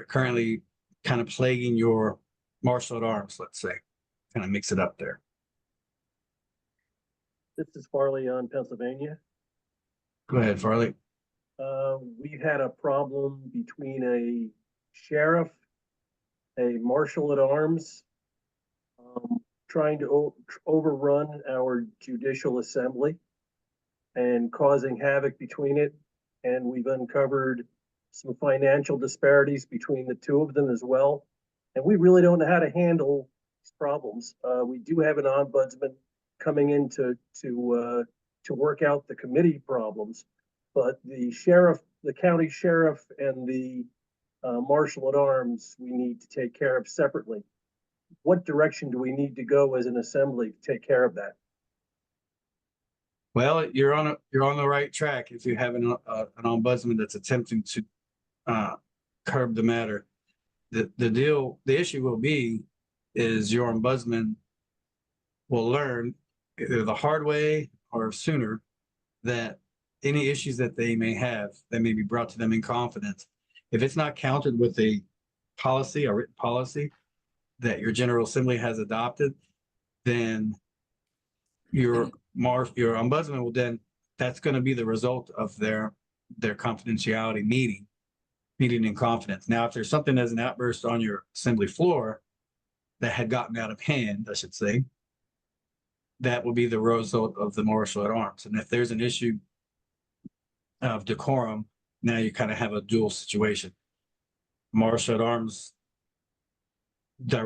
currently kind of plaguing your martial at arms, let's say? Kind of mix it up there. This is Farley on Pennsylvania. Go ahead, Farley. We've had a problem between a sheriff, a marshal at arms, trying to overrun our judicial assembly and causing havoc between it. And we've uncovered some financial disparities between the two of them as well. And we really don't know how to handle these problems. We do have an ombudsman coming in to work out the committee problems, but the sheriff, the county sheriff, and the marshal at arms, we need to take care of separately. What direction do we need to go as an assembly to take care of that? Well, you're on the right track if you have an ombudsman that's attempting to curb the matter. The issue will be is your ombudsman will learn either the hard way or sooner that any issues that they may have that may be brought to them in confidence, if it's not countered with a policy, a written policy that your General Assembly has adopted, then your ombudsman will then, that's going to be the result of their confidentiality meeting in confidence. Now, if there's something as an outburst on your assembly floor that had gotten out of hand, I should say, that will be the result of the marshal at arms. And if there's an issue of decorum, now you kind of have a dual situation. Marshal at arms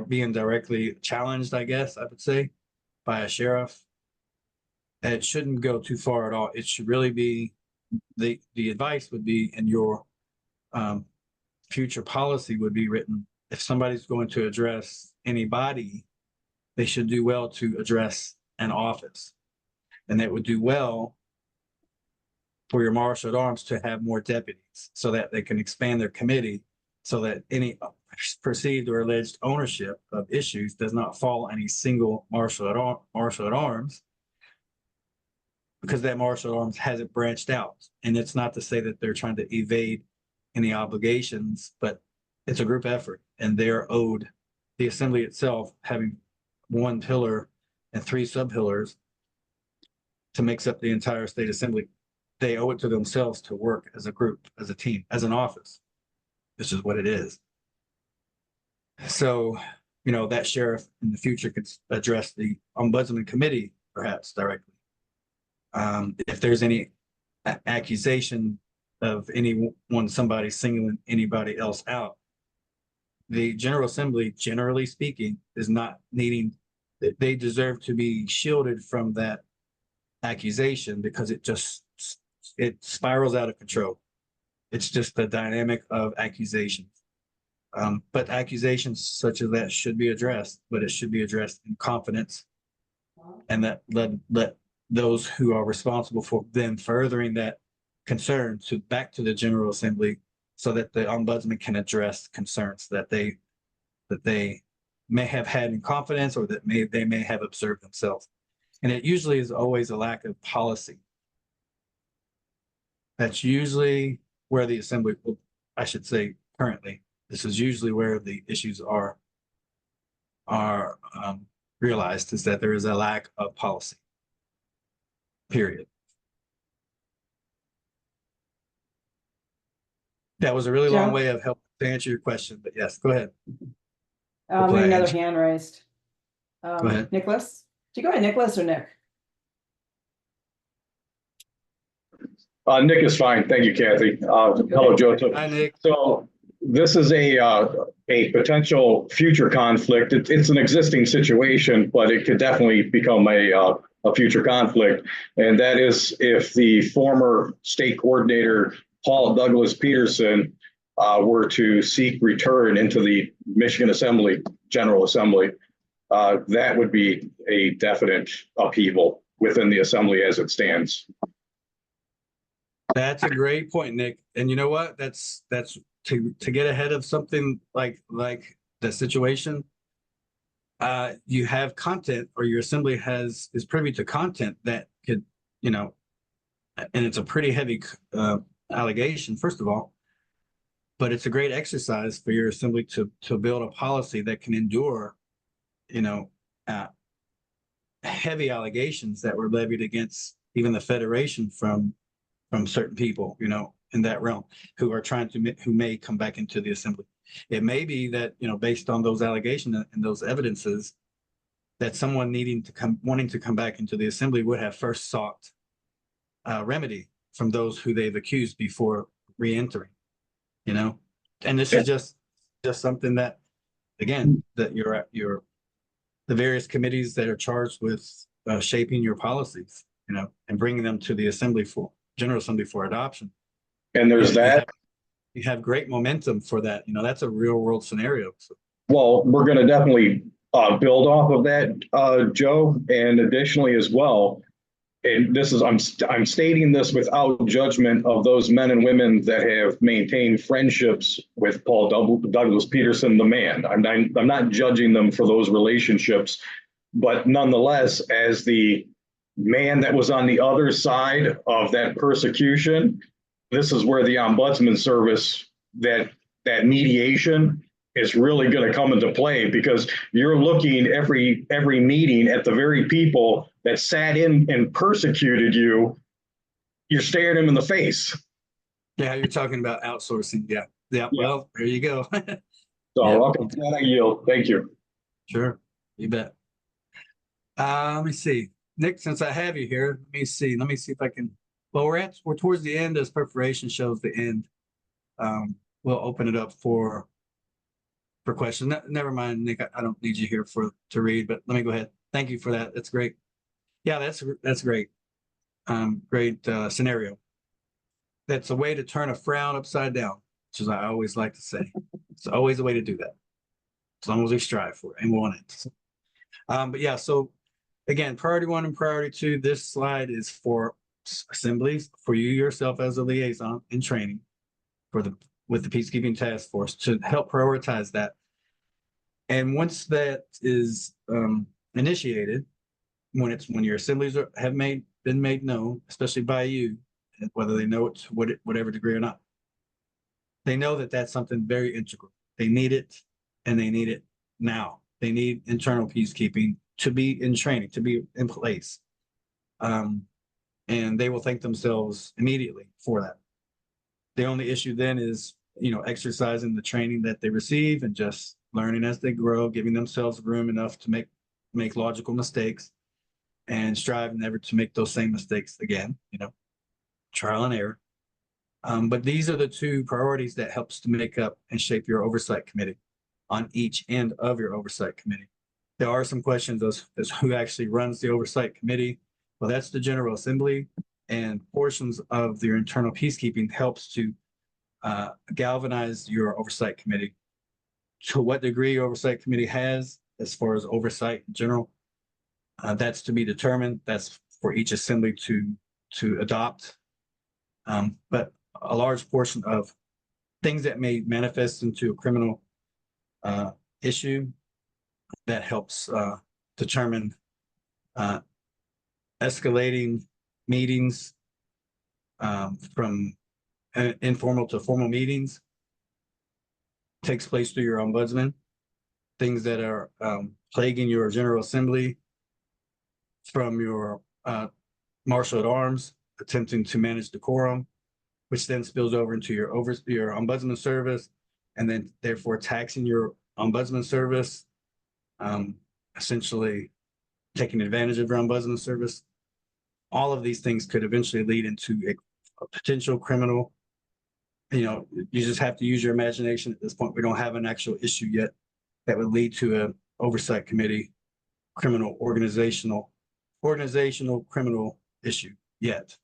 being directly challenged, I guess I would say, by a sheriff. It shouldn't go too far at all. It should really be, the advice would be, in your future policy would be written, if somebody's going to address anybody, they should do well to address an office. And that would do well for your marshal at arms to have more deputies so that they can expand their committee, so that any perceived or alleged ownership of issues does not fall on any single marshal at arms, because that marshal at arms hasn't branched out. And it's not to say that they're trying to evade any obligations, but it's a group effort, and they're owed, the assembly itself having one pillar and three sub-pillars to mix up the entire state assembly. They owe it to themselves to work as a group, as a team, as an office. This is what it is. So, you know, that sheriff in the future could address the ombudsman committee perhaps directly. If there's any accusation of somebody singling anybody else out, the General Assembly, generally speaking, is not needing, they deserve to be shielded from that accusation, because it spirals out of control. It's just the dynamic of accusations. But accusations such as that should be addressed, but it should be addressed in confidence, and that let those who are responsible for them furthering that concern back to the General Assembly, so that the ombudsman can address concerns that they may have had in confidence, or that they may have observed themselves. And it usually is always a lack of policy. That's usually where the assembly, I should say currently, this is usually where the issues are realized, is that there is a lack of policy, period. That was a really long Joe? way of helping to answer your question, but yes, go ahead. We have another hand raised. Go ahead. Nicholas? Do you go ahead, Nicholas or Nick? Nick is fine. Thank you, Kathy. Hello, Joseph. Hi, Nick. So this is a potential future conflict. It's an existing situation, but it could definitely become a future conflict. And that is if the former state coordinator, Paul Douglas Peterson, were to seek return into the Michigan Assembly, General Assembly. That would be a definite upheaval within the assembly as it stands. That's a great point, Nick. And you know what? That's to get ahead of something like the situation. You have content, or your assembly is privy to content that could, you know, and it's a pretty heavy allegation, first of all, but it's a great exercise for your assembly to build a policy that can endure, you know, heavy allegations that were levied against even the Federation from certain people, you know, in that realm, who may come back into the assembly. It may be that, you know, based on those allegations and those evidences, that someone wanting to come back into the assembly would have first sought remedy from those who they've accused before re-entering, you know. And this is just something that, again, that the various committees that are charged with shaping your policies, you know, and bringing them to the assembly General Assembly for adoption. And there's you have great momentum for that. You know, that's a real world scenario. So. Well, we're going to definitely build off of that, Joe. And additionally as well, and this is, I'm stating this without judgment of those men and women that have maintained friendships with Paul Douglas Peterson, the man. I'm not judging them for those relationships, but nonetheless, as the man that was on the other side of that persecution, this is where the ombudsman service, that mediation is really going to come into play, because you're looking every meeting at the very people that sat in and persecuted you. You're staring them in the face. Yeah, you're talking about outsourcing. Yeah. Yeah. Well, there you go. So, Yeah. okay, then I yield. Thank you. Sure. You bet. Let me see. Nick, since I have you here, let me see. Let me see if I can. Well, we're towards the end as preparation shows the end. We'll open it up for questions. Never mind, Nick. I don't need you here to read, but let me go ahead. Thank you for that. That's great. Yeah, that's great. Great scenario. That's a way to turn a frown upside down, which is I always like to say. It's always a way to do that, as long as we strive for it and want it. But yeah, so again, priority 1 and priority 2, this slide is for assemblies, for you yourself as a liaison in training with the Peacekeeping Task Force to help prioritize that. And once that is initiated, when your assemblies have been made known, especially by you, whether they know it to whatever degree or not, they know that that's something very integral. They need it, and they need it now. They need internal peacekeeping to be in training, to be in place. And they will thank themselves immediately for that. The only issue then is, exercising the training that they receive and just learning as they grow, giving themselves room enough to make logical mistakes and strive never to make those same mistakes again, trial and error. But these are the 2 priorities that helps to make up and shape your oversight committee on each end of your oversight committee. There are some questions as who actually runs the oversight committee. Well, that's the General Assembly, and portions of your internal peacekeeping helps to galvanize your oversight committee. To what degree your oversight committee has as far as oversight in general, that's to be determined. That's for each assembly to adopt. But a large portion of things that may manifest into a criminal issue, that helps determine escalating meetings from informal to formal meetings, takes place through your ombudsman. Things that are plaguing your General Assembly, from your Marshal at Arms attempting to manage decorum, which then spills over into your ombudsman service, and then therefore taxing your ombudsman service, essentially taking advantage of your ombudsman service. All of these things could eventually lead into a potential criminal. You just have to use your imagination at this point. We don't have an actual issue yet that would lead to an oversight committee criminal organizational criminal issue yet.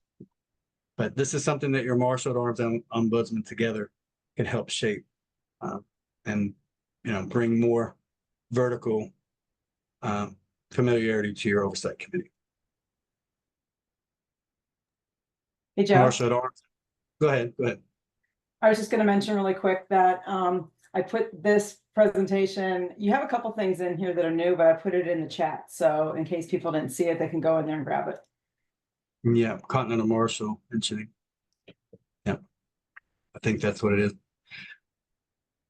But this is something that your Marshal at Arms and ombudsman together can help shape and bring more vertical familiarity to your oversight committee. Hey, Joe. Marshal at Arms. Go ahead. I was just going to mention really quick that I put this presentation, you have a couple things in here that are new, but I put it in the chat. So in case people didn't see it, they can go in there and grab it. Yeah, Continental Marshal mentioning. Yeah, I think that's what it is.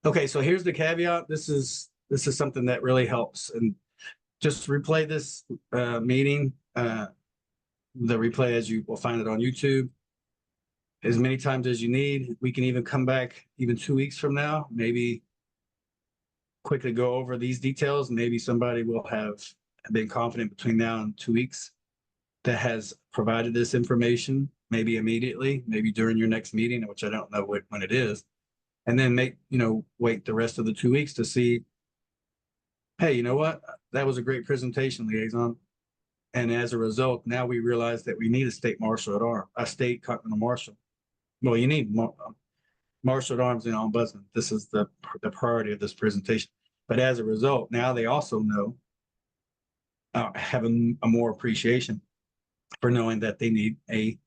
Okay, so here's the caveat. This is something that really helps, and just replay this meeting. The replay, as you will find it on YouTube, as many times as you need. We can even come back even 2 weeks from now, maybe quickly go over these details. Maybe somebody will have been confident between now and 2 weeks that has provided this information, maybe immediately, maybe during your next meeting, which I don't know when it is. And then wait the rest of the 2 weeks to see, hey, you know what? That was a great presentation, liaison. And as a result, now we realize that we need a state Marshal at Arms, a state Continental Marshal. Well, you need Marshal at Arms and ombudsman. This is the priority of this presentation. But as a result, now they also know, have a more appreciation for knowing that they need an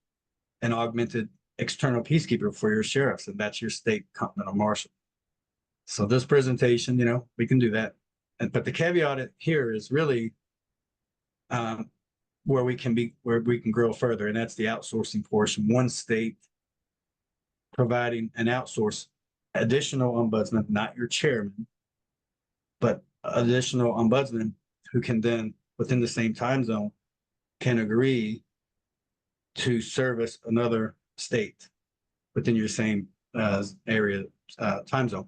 augmented external peacekeeper for your sheriffs, and that's your state Continental Marshal. So this presentation, we can do that. But the caveat here is really where we can grow further, and that's the outsourcing portion. One state providing an outsource additional ombudsman, not your chairman, but additional ombudsman who can then, within the same time zone, can agree to service another state within your same area time zone.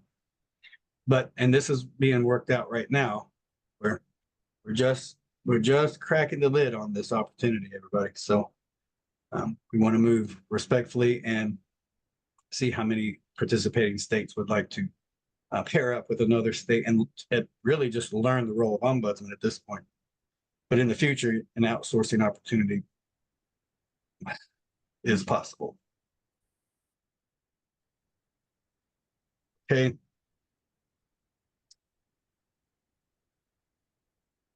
And this is being worked out right now, where we're just cracking the lid on this opportunity, everybody. So we want to move respectfully and see how many participating states would like to pair up with another state and really just learn the role of ombudsman at this point. But in the future, an outsourcing opportunity is possible. Okay.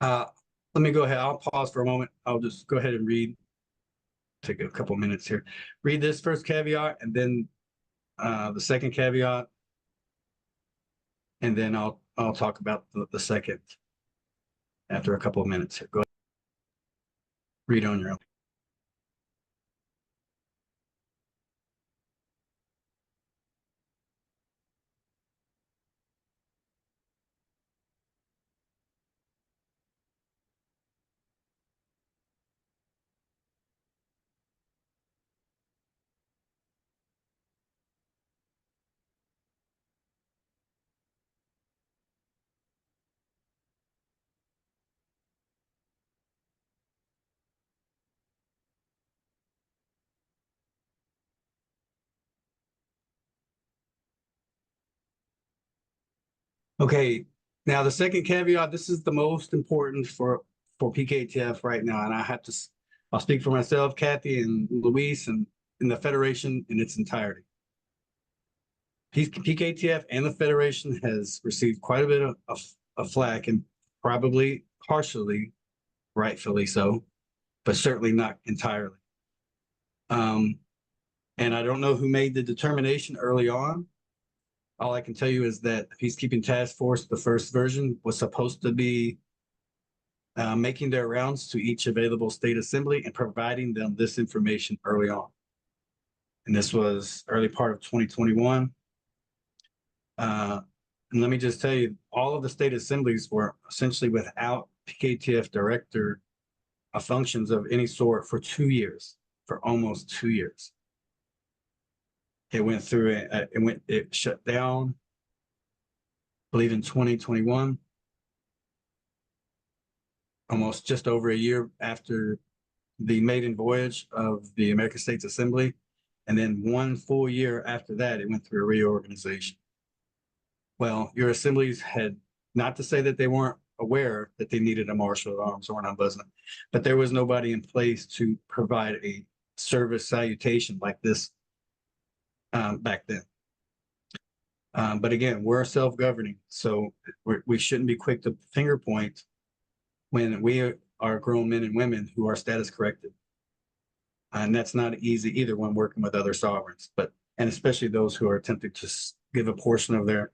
Let me go ahead. I'll pause for a moment. I'll just go ahead and read. Take a couple minutes here. Read this first caveat and then the second caveat, and then I'll talk about the second after a couple of minutes here. Go ahead. Read on your own. Okay, now the second caveat, this is the most important for PKTF right now, and I'll speak for myself, Kathy, and Luis, and the Federation in its entirety. PKTF and the Federation has received quite a bit of flack, and probably partially, rightfully so, but certainly not entirely. And I don't know who made the determination early on. All I can tell you is that the Peacekeeping Task Force, the first version, was supposed to be making their rounds to each available state assembly and providing them this information early on. And this was early part of 2021. And let me just tell you, all of the state assemblies were essentially without PKTF director functions of any sort for 2 years, for almost 2 years. It went through, it shut down, I believe in 2021, almost just over a year after the maiden voyage of the American States Assembly. And then 1 full year after that, it went through a reorganization. Well, your assemblies had, not to say that they weren't aware that they needed a marshal at arms or an ombudsman, but there was nobody in place to provide a service salutation like this back then. But again, we're self-governing, so we shouldn't be quick to finger point when we are grown men and women who are status corrected. And that's not easy either when working with other sovereigns, and especially those who are attempting to give a portion of their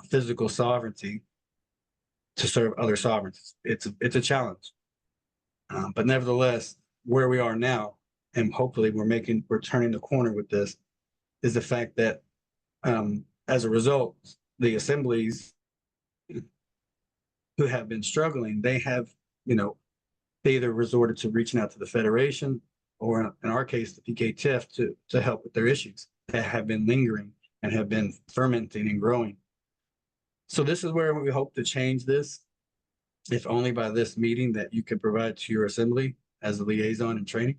physical sovereignty to serve other sovereigns. It's a challenge. But nevertheless, where we are now, and hopefully we're turning the corner with this, is the fact that as a result, the assemblies who have been struggling, they have, they either resorted to reaching out to the Federation or in our case, the PKTF to help with their issues that have been lingering and have been fermenting and growing. So this is where we hope to change this, if only by this meeting that you can provide to your assembly as a liaison in training,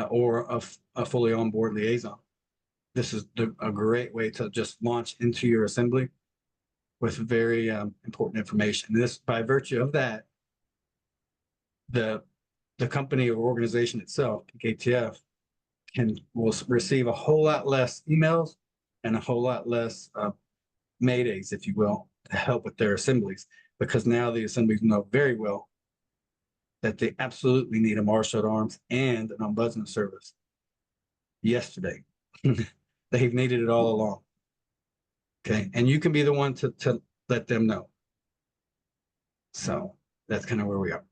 or a fully on board liaison. This is a great way to just launch into your assembly with very important information. And this, by virtue of that, the company or organization itself, PKTF, will receive a whole lot less emails and a whole lot less maydays, if you will, to help with their assemblies, because now the assemblies know very well that they absolutely need a marshal at arms and an ombudsman service yesterday. They've needed it all along. Okay, and you can be the one to let them know. So that's kind of where we are.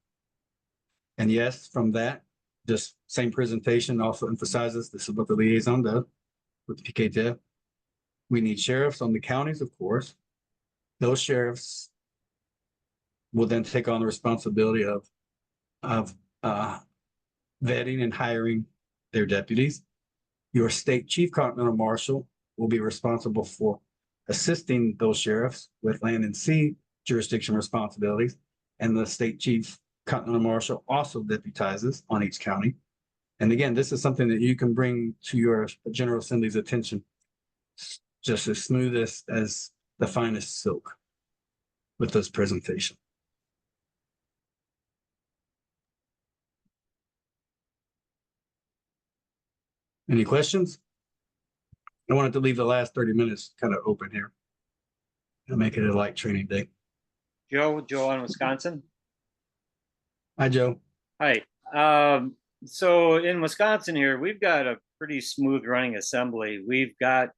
And yes, from that, just same presentation also emphasizes this is what the liaison does with the PKTF. We need sheriffs on the counties, of course. Those sheriffs will then take on the responsibility of vetting and hiring their deputies. Your state chief continental marshal will be responsible for assisting those sheriffs with land and sea jurisdiction responsibilities. And the state chief continental marshal also deputizes on each county. And again, this is something that you can bring to your General Assembly's attention, just as smooth as the finest silk with this presentation. Any questions? I wanted to leave the last 30 minutes kind of open here and make it a light training day. Joe in Wisconsin. Hi, Joe. Hi. So in Wisconsin here, we've got a pretty smooth running assembly. We've got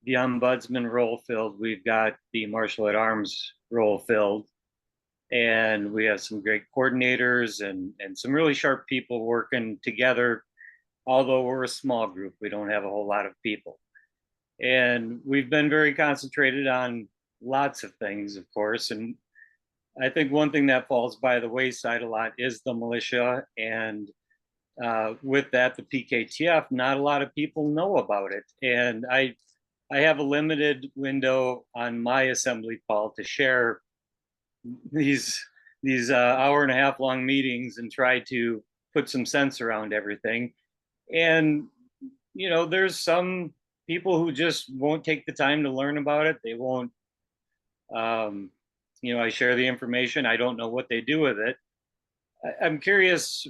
the ombudsman role filled. We've got the marshal at arms role filled. And we have some great coordinators and some really sharp people working together. Although we're a small group, we don't have a whole lot of people. And we've been very concentrated on lots of things, of course. And I think one thing that falls by the wayside a lot is the militia. And with that, the PKTF, not a lot of people know about it. And I have a limited window on my assembly call to share these hour and a half long meetings and try to put some sense around everything. And, you know, there's some people who just won't take the time to learn about it. They won't, you know, I share the information. I don't know what they do with it. I'm curious,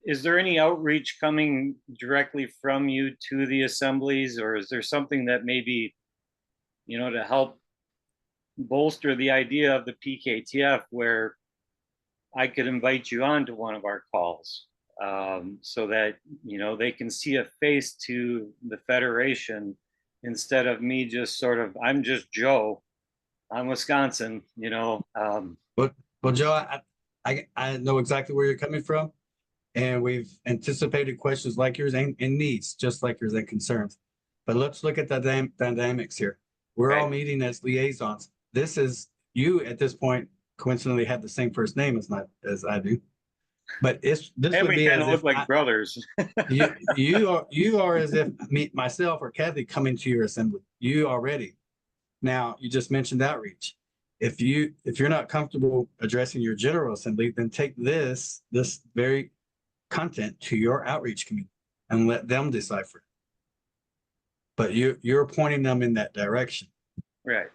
is there any outreach coming directly from you to the assemblies, or is there something that maybe, you know, to help bolster the idea of the PKTF where I could invite you on to one of our calls? So that, you know, they can see a face to the Federation instead of me just sort of, I'm just Joe, I'm Wisconsin, you know. Well, Joe, I know exactly where you're coming from, and we've anticipated questions like yours and needs, just like yours and concerns. But let's look at the dynamics here. We're all meeting as liaisons. This is, you at this point coincidentally have the same first name as I do. But this and would we be kind as of look if like brothers. you are as if myself or Kathy coming to your assembly. You already. Now you just mentioned outreach. If you're not comfortable addressing your general assembly, then take this very content to your outreach committee and let them decipher it. But you're pointing them in that direction. Right.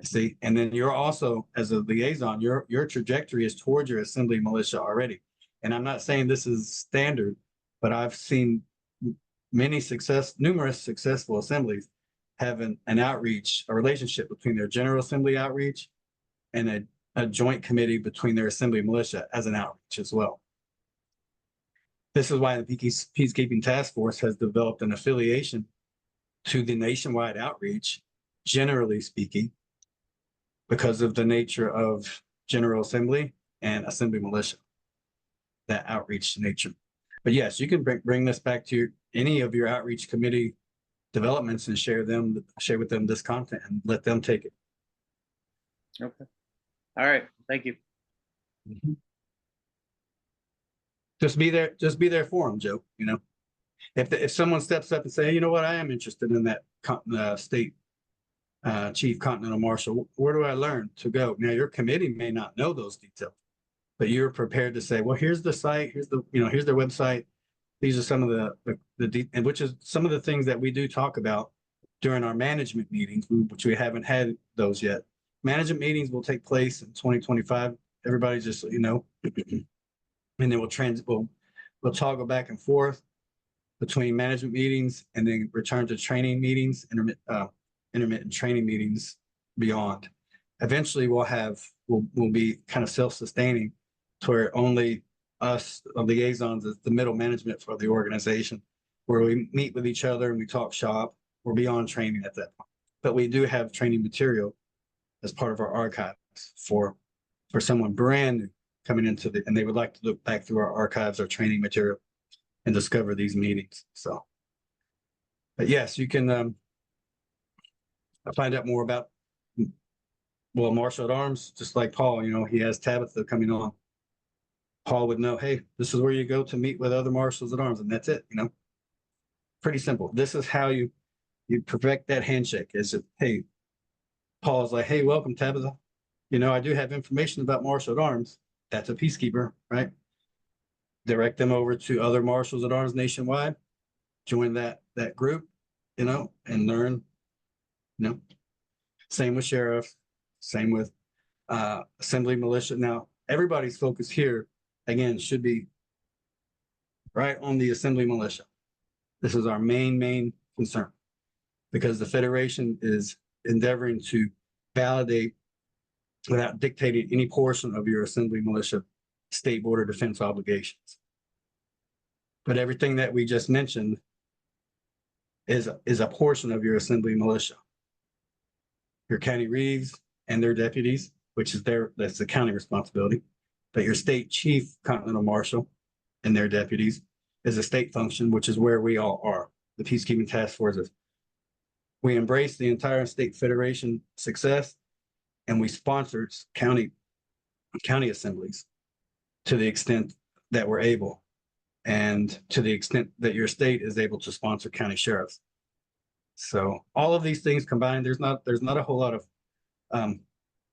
See, and then you're also, as a liaison, your trajectory is towards your assembly militia already. And I'm not saying this is standard, but I've seen numerous successful assemblies have an outreach, a relationship between their general assembly outreach and a joint committee between their assembly militia as an outreach as well. This is why the Peacekeeping Task Force has developed an affiliation to the nationwide outreach, generally speaking, because of the nature of General Assembly and Assembly Militia, that outreach nature. But yes, you can bring this back to any of your outreach committee developments and share with them this content and let them take it. Okay. All right. Thank you. Mm-hmm. Just be there for them, Joe. You know, if someone steps up and say, you know what, I am interested in that state chief continental marshal, where do I learn to go? Now your committee may not know those details, but you're prepared to say, well, here's the site, here's their website. These are some of and which is some of the things that we do talk about during our management meetings, which we haven't had those yet. Management meetings will take place in 2025. Everybody just, you know, and then we'll toggle back and forth between management meetings and then return to training meetings, intermittent training meetings beyond. Eventually we'll be kind of self-sustaining to where only us liaisons is the middle management for the organization, where we meet with each other and we talk shop. We're beyond training at that point, but we do have training material as part of our archives for someone brand new coming into and they would like to look back through our archives, our training material, and discover these meetings. So, but yes, you can find out more about, well, Marshall at Arms, just like Paul, he has Tabitha coming on. Paul would know, hey, this is where you go to meet with other marshals at arms, and that's it. Pretty simple. This is how you perfect that handshake. Is it, hey, Paul's like, hey, welcome, Tabitha. I do have information about marshal at arms. That's a peacekeeper, right? Direct them over to other marshals at arms nationwide. Join that group, and learn. Same with sheriff. Same with assembly militia. Now, everybody's focus here, again, should be right on the assembly militia. This is our main concern, because the Federation is endeavoring to validate without dictating any portion of your assembly militia state border defense obligations. But everything that we just mentioned is a portion of your assembly militia. Your county reeves and their deputies, which is that's the county responsibility. But your state chief continental marshal and their deputies is a state function, which is where we all are. The peacekeeping task forces. We embrace the entire state federation success, and we sponsor county assemblies to the extent that we're able, and to the extent that your state is able to sponsor county sheriffs. So all of these things combined, there's not a whole lot of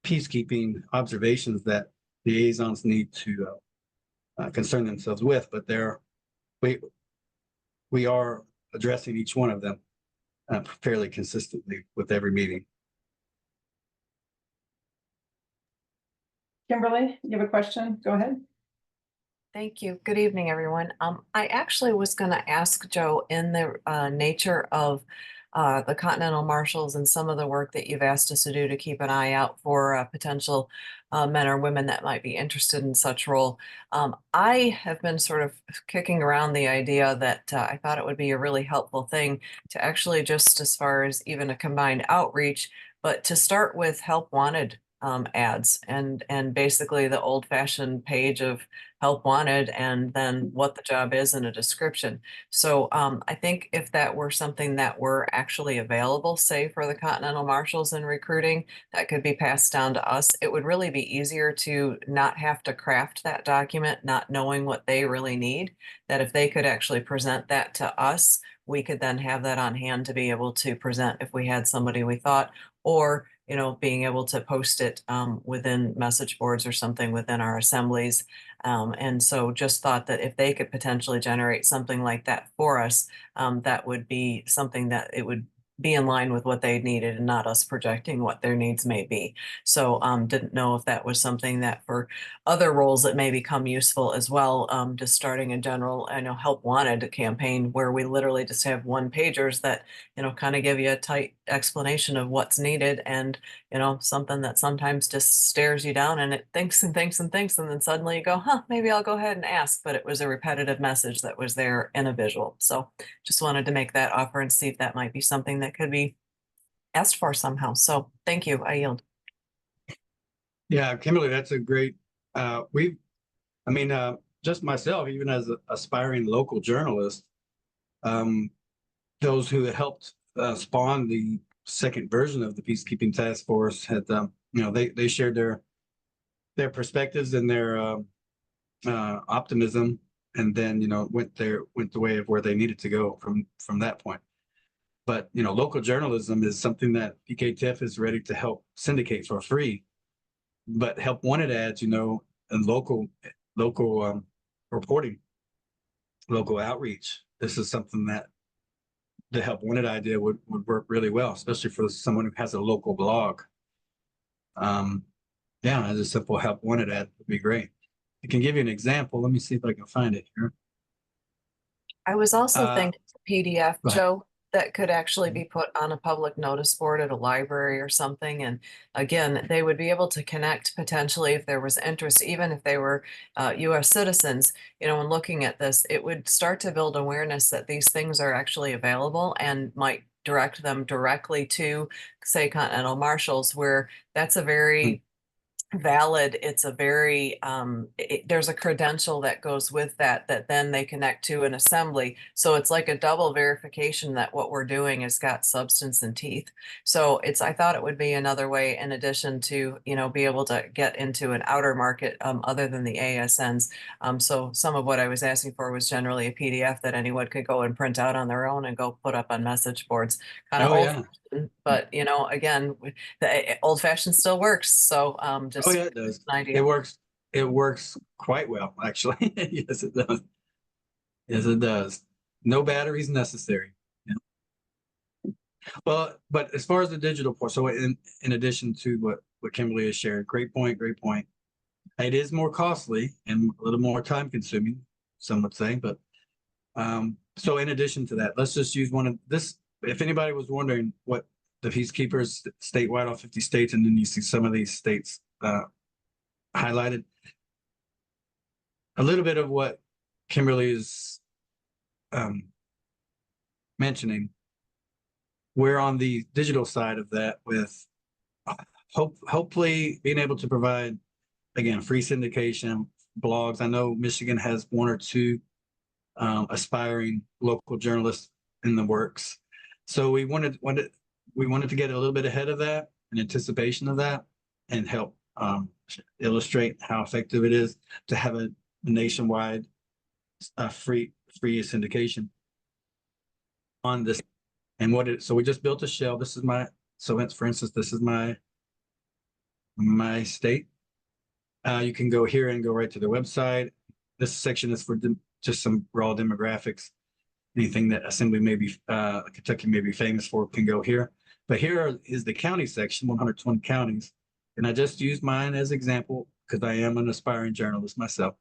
peacekeeping observations that liaisons need to concern themselves with, but we are addressing each one of them fairly consistently with every meeting. Kimberly, you have a question? Go ahead. Thank you. Good evening, everyone. I actually was going to ask Joe, in the nature of the Continental Marshals and some of the work that you've asked us to do to keep an eye out for potential men or women that might be interested in such role. I have been sort of kicking around the idea that I thought it would be a really helpful thing to actually, just as far as even a combined outreach, but to start with help wanted ads and basically the old-fashioned page of help wanted and then what the job is and a description. So I think if that were something that were actually available, say for the Continental Marshals in recruiting, that could be passed down to us, it would really be easier to not have to craft that document, not knowing what they really need, that if they could actually present that to us, we could then have that on hand to be able to present if we had somebody we thought, or being able to post it within message boards or something within our assemblies. And so just thought that if they could potentially generate something like that for us, that would be something that it would be in line with what they needed and not us projecting what their needs may be. So didn't know if that was something that for other roles that may become useful as well. Just starting a general, help wanted campaign where we literally just have one pagers that, kind of give you a tight explanation of what's needed, and, something that sometimes just stares you down and it thinks and thinks and thinks. And then suddenly you go, maybe I'll go ahead and ask, but it was a repetitive message that was there in a visual. So just wanted to make that offer and see if that might be something that could be asked for somehow. So thank you. I yield. Yeah, Kimberly, that's a great, just myself, even as an aspiring local journalist, those who had helped spawn the second version of the peacekeeping task force had, they shared their perspectives and their optimism, and then, went the way of where they needed to go from that point. But, local journalism is something that PKTF is ready to help syndicate for free. But help wanted ads, and local reporting, local outreach. This is something that the help wanted idea would work really well, especially for someone who has a local blog. As a simple help wanted ad would be great. I can give you an example. Let me see if I can find it here. I was also thinking PDF, go ahead. Joe, that could actually be put on a public notice board at a library or something. And again, they would be able to connect potentially if there was interest, even if they were US citizens, when looking at this, it would start to build awareness that these things are actually available and might direct them directly to, say, Continental Marshals, where that's a very valid. It's a very, there's a credential that goes with that then they connect to an assembly. So it's like a double verification that what we're doing has got substance and teeth. So I thought it would be another way, in addition to, be able to get into an outer market, other than the ASNs. So some of what I was asking for was generally a PDF that anyone could go and print out on their own and go put up on message boards. Kind of Oh, old, yeah. but again, the old fashioned still works. So just Oh, yeah, it does. an idea. It works. It works quite well, actually. Yes, it does. Yes, it does. No batteries necessary. Yeah. Well, but as far as the digital part, so in addition to what Kimberly has shared, great point, great point. It is more costly and a little more time consuming, some would say, but so in addition to that, let's just use one of this. If anybody was wondering what the peacekeepers statewide, all 50 states, and then you see some of these states highlighted, a little bit of what Kimberly is mentioning. We're on the digital side of that with hopefully being able to provide, again, free syndication, blogs. I know Michigan has one or two aspiring local journalists in the works. So we wanted to get a little bit ahead of that in anticipation of that and help illustrate how effective it is to have a nationwide free syndication on this. And so we just built a shell. This is for instance, this is my state. You can go here and go right to the website. This section is for just some raw demographics. Anything that Assembly Kentucky may be famous for can go here. But here is the county section, 120 counties. And I just used mine as example because I am an aspiring journalist myself.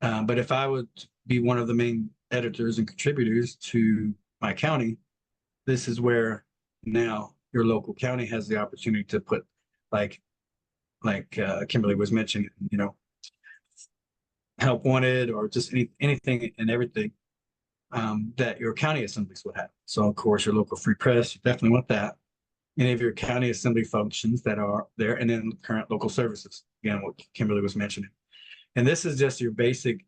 But if I would be one of the main editors and contributors to my county, this is where now your local county has the opportunity to put, like Kimberly was mentioning, help wanted, or just anything and everything that your county assemblies would have. So of course, your local free press, you definitely want that. Any of your county assembly functions that are there, and then current local services, again, what Kimberly was mentioning. And this is just your basic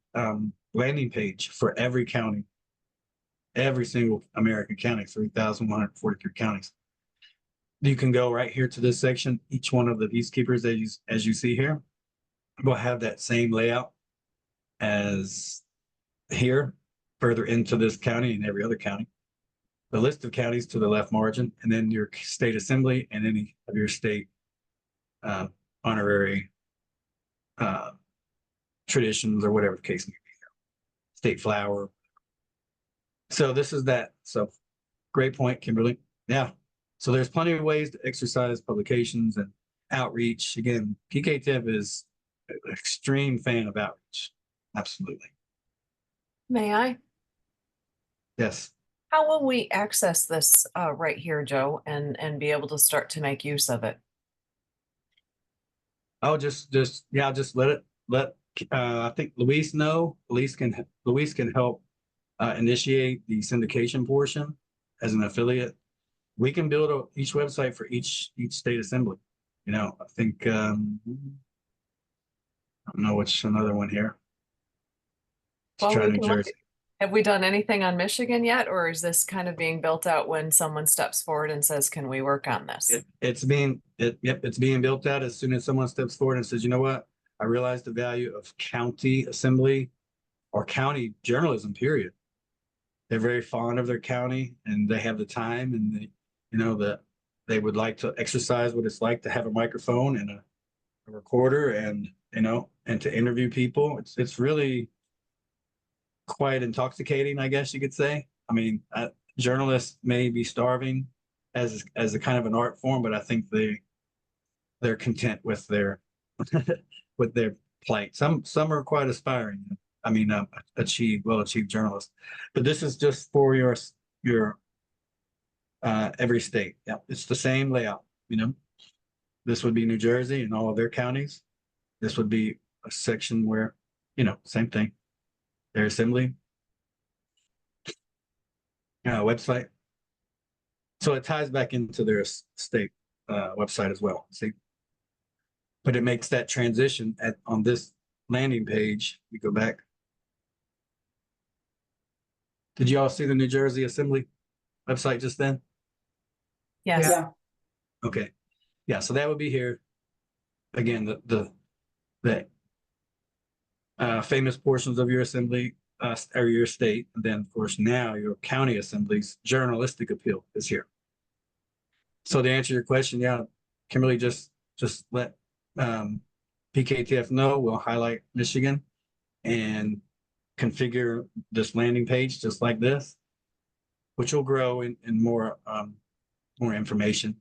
landing page for every county, every single American county, 3,143 counties. You can go right here to this section. Each one of the peacekeepers, as you see here, will have that same layout as here, further into this county and every other county. The list of counties to the left margin, and then your state assembly and any of your state honorary traditions or whatever the case may be. State flower. So this is that. So great point, Kimberly. Yeah. So there's plenty of ways to exercise publications and outreach. Again, PKTF is an extreme fan of outreach. Absolutely. May I? Yes. How will we access this right here, Joe, and be able to start to make use of it? Oh, just let I think Luis know. Luis can help initiate the syndication portion as an affiliate. We can build each website for each state assembly. I think I don't know which another one here. Well, Try New Jersey. Have we done anything on Michigan yet, or is this kind of being built out when someone steps forward and says, "Can we work on this?" It's being built out as soon as someone steps forward and says, "You know what? I realize the value of county assembly or county journalism, period." They're very fond of their county and they have the time, and they would like to exercise what it's like to have a microphone and a recorder and to interview people. It's really quite intoxicating, I guess you could say. I mean, journalists may be starving as a kind of an art form, but I think they're content with their with their plight. Some are quite aspiring. I mean, well-achieved journalists. But this is just for your every state. Yeah, it's the same layout. This would be New Jersey and all of their counties. This would be a section where, same thing. Their assembly website. So it ties back into their state website as well. See? But it makes that transition on this landing page. We go back. Did you all see the New Jersey Assembly website just then? Yes. Yeah, Okay. Yeah, so that would be here. Again, the famous portions of your assembly or your state. And then, of course, now your county assembly's journalistic appeal is here. So to answer your question, yeah, Kimberly, just let PKTF know. We'll highlight Michigan and configure this landing page just like this, which will grow in more information.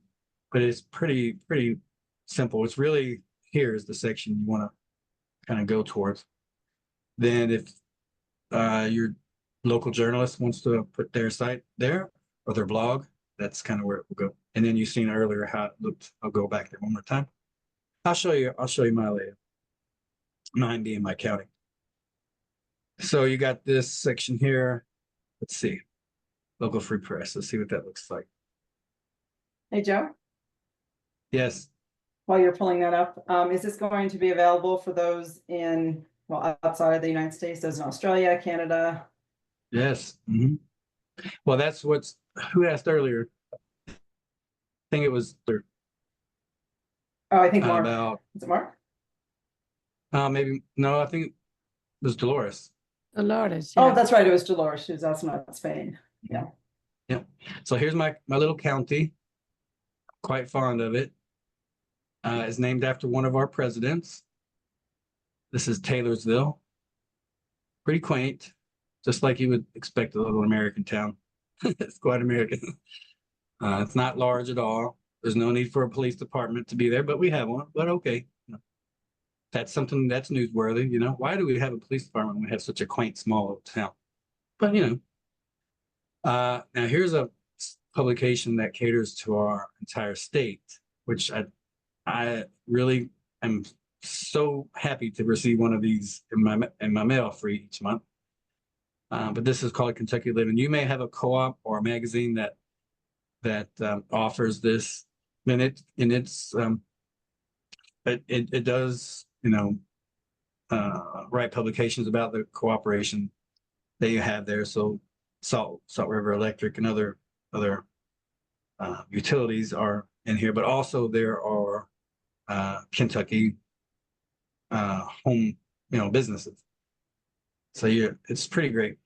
But it's pretty simple. It's really, here's the section you want to kind of go towards. Then if your local journalist wants to put their site there or their blog, that's kind of where it will go. And then you've seen earlier how it looked. I'll go back there one more time. I'll show you my layout. Mine being my county. So you got this section here. Let's see. Local free press. Let's see what that looks like. hey, Joe, Yes. while you're pulling that up, is this going to be available for those in, well, outside of the United States, those in Australia, Canada? Yes. Well, that's who asked earlier. I think it was Oh, I think Mark, about is it Mark? maybe, no, I think it was Dolores. Dolores. Oh, Yeah. that's right, it was Dolores, she was asking about Spain. Yeah. So here's my little county. Quite fond of it. It's named after one of our presidents. This is Taylorsville. Pretty quaint, just like you would expect a little American town. It's quite American. It's not large at all. There's no need for a police department to be there, but we have one. But okay, that's something that's newsworthy. Why do we have a police department when we have such a quaint, small little town? But now here's a publication that caters to our entire state, which I really am so happy to receive one of these in my mail free each month. But this is called Kentucky Living. You may have a co-op or a magazine that offers this, and it does write publications about the cooperation that you have there. So Salt River Electric and other utilities are in here, but also there are Kentucky home businesses. So it's pretty great.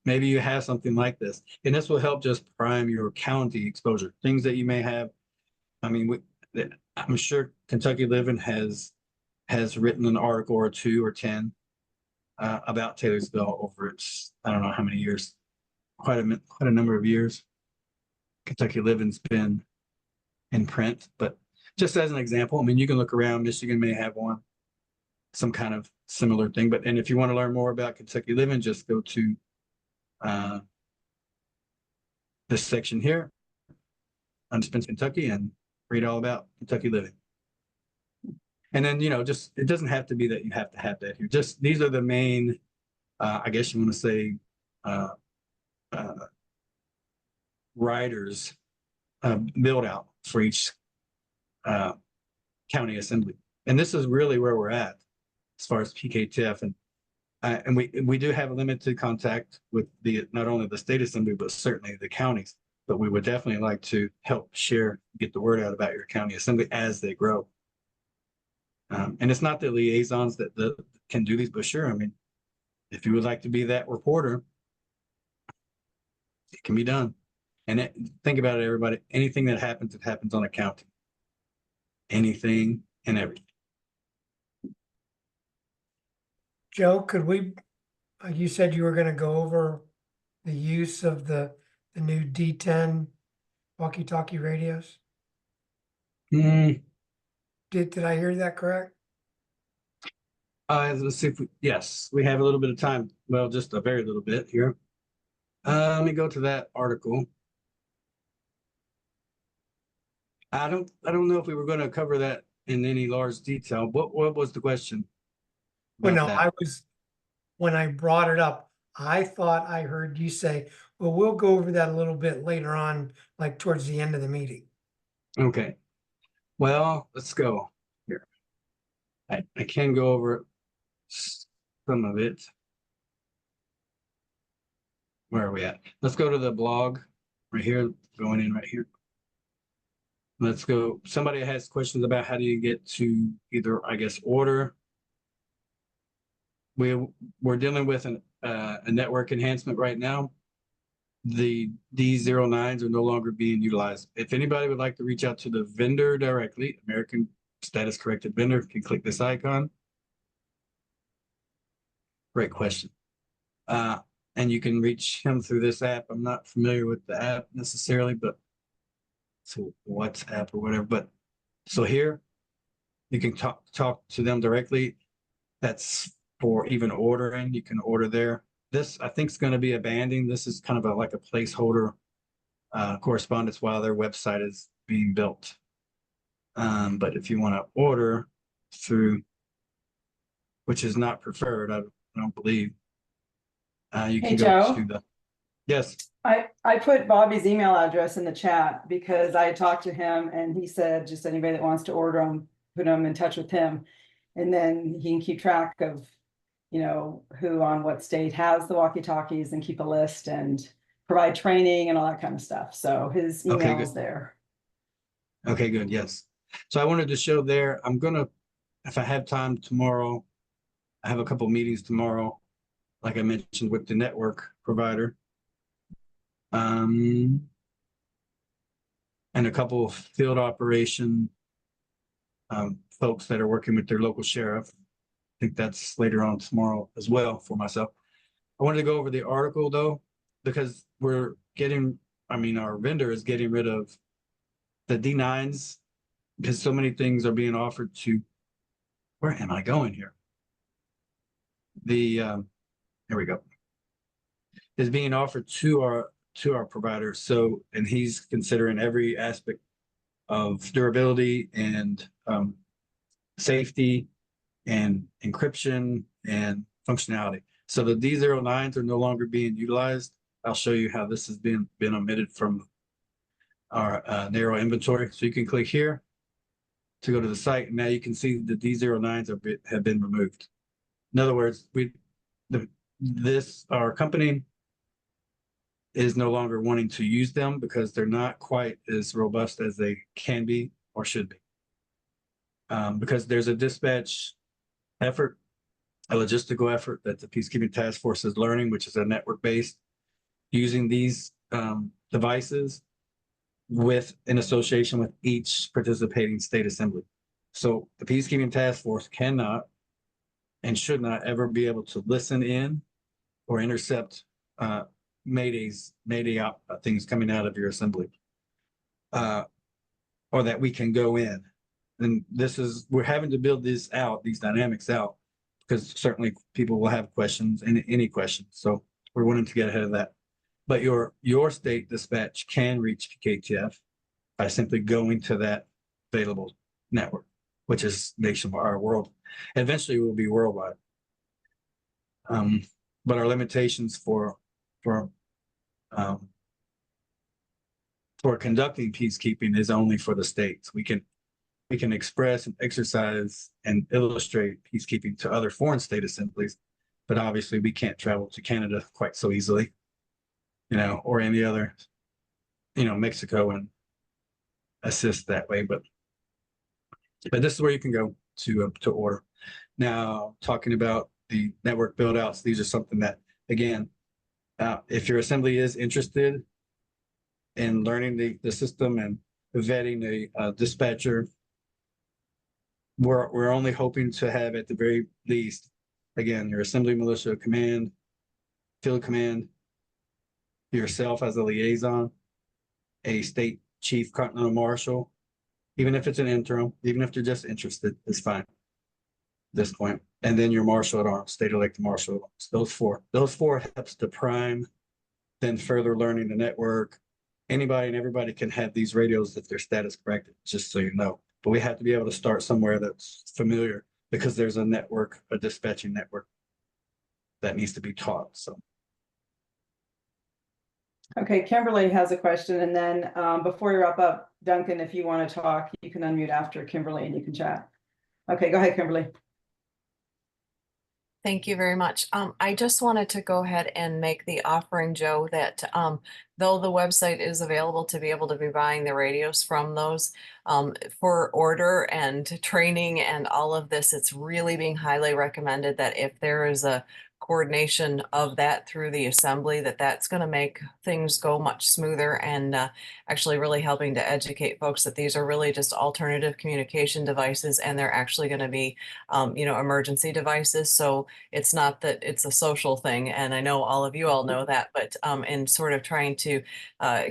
Maybe you have something like this, and this will help just prime your county exposure. Things that you may have. I mean, I'm sure Kentucky Living has written an article or 2 or 10 about Taylorsville over its, I don't know how many years, quite a number of years. Kentucky Living's been in print, but just as an example, I mean, you can look around. Michigan may have one, some kind of similar thing. And if you want to learn more about Kentucky Living, just go to this section here on Spencer, Kentucky, and read all about Kentucky Living. And then, just, it doesn't have to be that you have to have that here. Just, these are the main, I guess you want to say, writers build out for each county assembly. And this is really where we're at as far as PKTF. And we do have a limited contact with not only the state assembly, but certainly the counties. But we would definitely like to help get the word out about your county assembly as they grow. And it's not the liaisons that can do these, but sure, I mean, if you would like to be that reporter, it can be done. And think about it, everybody. Anything that happens, it happens on a county. Anything and everything. Joe, could we, you said you were going to go over the use of the new D10 walkie-talkie radios? Did I hear that correct? Let's see yes, we have a little bit of time. Well, just a very little bit here. Let me go to that article. I don't know if we were going to cover that in any large detail. What was the question? Well, no, about that? when I brought it up, I thought I heard you say, well, we'll go over that a little bit later on, like towards the end of the meeting. Okay. Well, let's go here. I can go over some of it. Where are we at? Let's go to the blog right here, going in right here. Let's go. Somebody has questions about how do you get to either, I guess, order. We're dealing with a network enhancement right now. The D09s are no longer being utilized. If anybody would like to reach out to the vendor directly, American Status Corrected Vendor, can click this icon. Great question. And you can reach him through this app. I'm not familiar with the app necessarily, but so WhatsApp or whatever. But so here you can talk to them directly. That's for even ordering. You can order there. This I think is going to be abandoned. This is kind of like a placeholder correspondence while their website is being built. But if you want to order through, which is not preferred, I don't believe. You Hey, can go Joe. to the, yes. I put Bobby's email address in the chat because I had talked to him and he said just anybody that wants to order them, put them in touch with him. And then he can keep track of, you know, who on what state has the walkie-talkies and keep a list and provide training and all that kind of stuff. So his Okay, email good. is there. Okay, good. Yes. So I wanted to show there, I'm gonna, if I have time tomorrow, I have a couple meetings tomorrow, like I mentioned with the network provider. And a couple of field operation folks that are working with their local sheriff. I think that's later on tomorrow as well for myself. I wanted to go over the article though, because we're getting, I mean, our vendor is getting rid of the D9s because so many things are being offered to, where am I going here? The, here we go, is being offered to our provider. So, and he's considering every aspect of durability and safety and encryption and functionality. So the D09s are no longer being utilized. I'll show you how this has been omitted from our narrow inventory. So you can click here to go to the site, and now you can see the D09s have been removed. In other words, our company is no longer wanting to use them because they're not quite as robust as they can be or should be. Because there's a dispatch effort, a logistical effort that the Peacekeeping Task Force is learning, which is a network-based, using these devices in association with each participating state assembly. So the Peacekeeping Task Force cannot and should not ever be able to listen in or intercept Mayday things coming out of your assembly, or that we can go in. And we're having to build these dynamics out, because certainly people will have questions and any questions. So we're wanting to get ahead of that. But your state dispatch can reach PKTF by simply going to that available network, which is nationwide, our world. Eventually it will be worldwide. But our limitations for conducting peacekeeping is only for the states. We can express and exercise and illustrate peacekeeping to other foreign state assemblies, but obviously we can't travel to Canada quite so easily, or any other, Mexico, and assist that way. But this is where you can go to order. Now, talking about the network build outs, these are something that, again, if your assembly is interested in learning the system and vetting a dispatcher, we're only hoping to have, at the very least, again, your assembly militia command, field command, yourself as a liaison, a state chief continental marshal, even if it's an interim, even if they're just interested, is fine at this point. And then your marshal at arms, state elected marshal at arms. Those four helps to prime, then further learning the network. Anybody and everybody can have these radios if they're status corrected, just so you know. But we have to be able to start somewhere that's familiar, because there's a network, a dispatching network that needs to be taught. So. Okay, Kimberly has a question, and then before you wrap up, Duncan, if you want to talk, you can unmute after Kimberly and you can chat. Okay, go ahead, Kimberly. Thank you very much. I just wanted to go ahead and make the offering, Joe, that though the website is available to be able to be buying the radios from those for order and training and all of this, it's really being highly recommended that if there is a coordination of that through the assembly, that's going to make things go much smoother and actually really helping to educate folks that these are really just alternative communication devices and they're actually going to be emergency devices. So it's not that it's a social thing. And I know all of you all know that, but in sort of trying to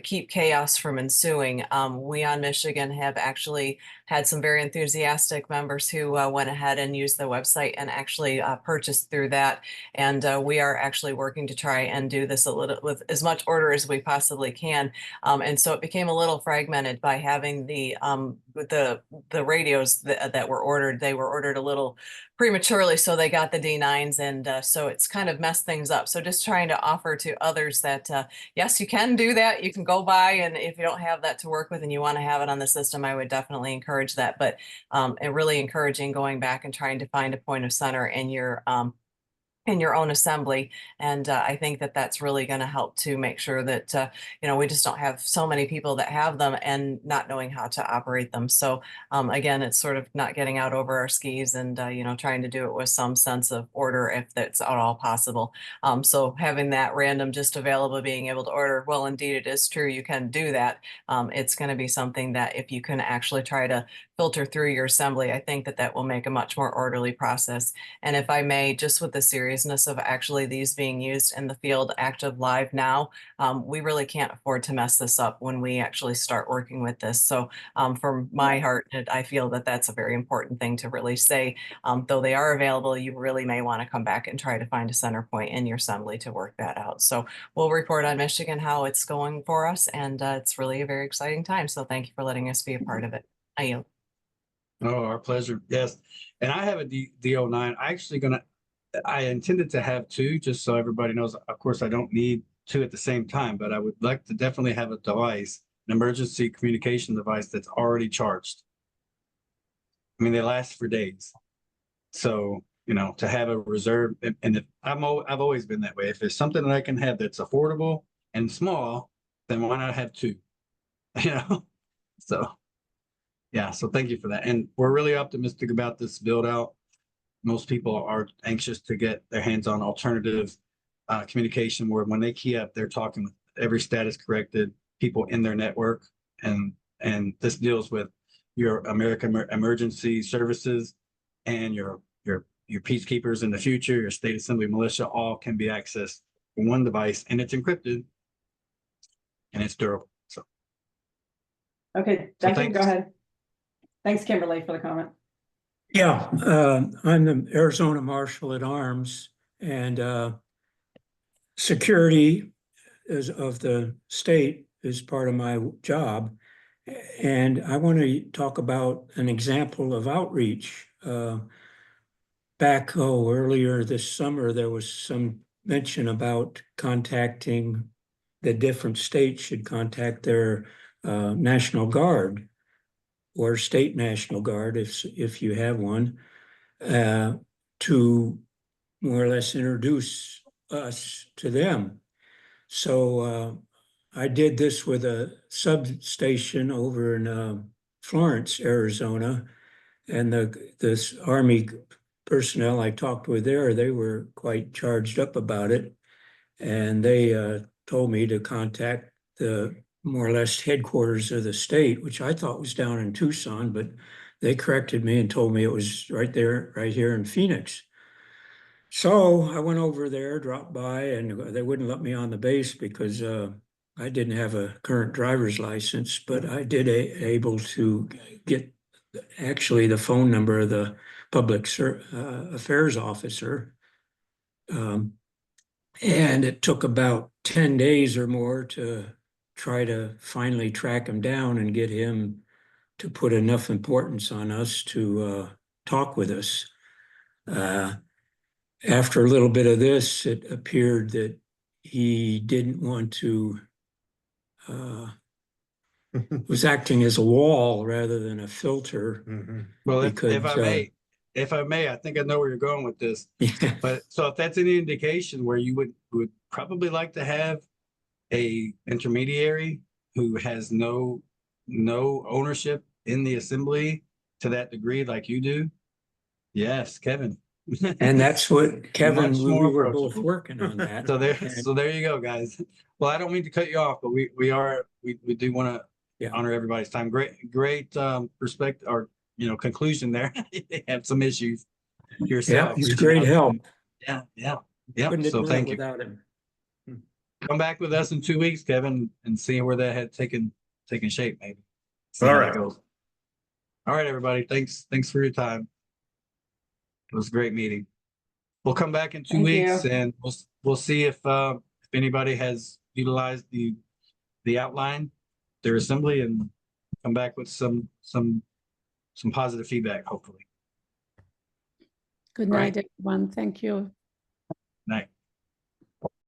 keep chaos from ensuing, we on Michigan have actually had some very enthusiastic members who went ahead and used the website and actually purchased through that. And we are actually working to try and do this a little with as much order as we possibly can. And so it became a little fragmented by having the radios that were ordered. They were ordered a little prematurely, so they got the D9s, and so it's kind of messed things up. So just trying to offer to others that yes, you can do that. You can go buy, and if you don't have that to work with and you want to have it on the system, I would definitely encourage that. But and really encouraging going back and trying to find a point of center in your own assembly. And I think that that's really going to help to make sure that, we just don't have so many people that have them and not knowing how to operate them. So again, it's sort of not getting out over our skis and, trying to do it with some sense of order if that's at all possible. So having that random just available, being able to order, well, indeed, it is true. You can do that. It's going to be something that if you can actually try to filter through your assembly, I think that will make a much more orderly process. And if I may, just with the seriousness of actually these being used in the field active live now, we really can't afford to mess this up when we actually start working with this. So from my heart, I feel that that's a very important thing to really say. Though they are available, you really may want to come back and try to find a center point in your assembly to work that out. So we'll report on Michigan how it's going for us. And it's really a very exciting time. So thank you for letting us be a part of it. I yield. Oh, our pleasure. Yes. And I have a D09. I intended to have two, just so everybody knows. Of course, I don't need two at the same time, but I would like to definitely have a device, an emergency communication device that's already charged. I mean, they last for days. So, to have a reserve, and if I've always been that way. If there's something that I can have that's affordable and small, then why not have two? So. Yeah, so thank you for that. And we're really optimistic about this build out. Most people are anxious to get their hands on alternative communication where when they key up, they're talking with every status corrected people in their network. And this deals with your American emergency services and your peacekeepers in the future, your state assembly militia, all can be accessed from one device, and it's encrypted and it's durable. So Okay, Duncan, go ahead. Thanks, Kimberly, for the comment. Yeah, I'm the Arizona Marshal at Arms, and security of the state is part of my job. And I want to talk about an example of outreach. Back earlier this summer, there was some mention about contacting the different states should contact their National Guard or state National Guard, if you have one, to more or less introduce us to them. So I did this with a substation over in Florence, Arizona, and this Army personnel I talked with there, they were quite charged up about it, and they told me to contact the more or less headquarters of the state, which I thought was down in Tucson, but they corrected me and told me it was right here in Phoenix. So I went over there, dropped by, and they wouldn't let me on the base because I didn't have a current driver's license, but I did able to get actually the phone number of the public affairs officer. And it took about 10 days or more to try to finally track him down and get him to put enough importance on us to talk with us. After a little bit of this, it appeared that he didn't want to, was acting as a wall rather than a filter. Well, Because, if I may, if I may, I think I know where you're going with this. Yeah. But so if that's any indication where you would probably like to have a intermediary who has no ownership in the assembly to that degree like you do. Yes, Kevin. And that's what Kevin, Much we more were both approachable. working on that. So there you go, guys. Well, I don't mean to cut you off, but we do want to Yeah. honor everybody's time. Great perspective or conclusion there. You have some issues yourself. Yeah, he's reaching great out. help. Yeah. Couldn't have So done it thank you. without him. Come back with us in 2 weeks, Kevin, and see where that had taken shape, maybe. See All how that right. goes. All right, everybody. Thanks for your time. It was a great meeting. We'll come back in 2 Thank weeks you. and we'll see if anybody has utilized the outline, their assembly, and come back with some positive feedback, hopefully. Good All right. night, everyone. Thank you. Night.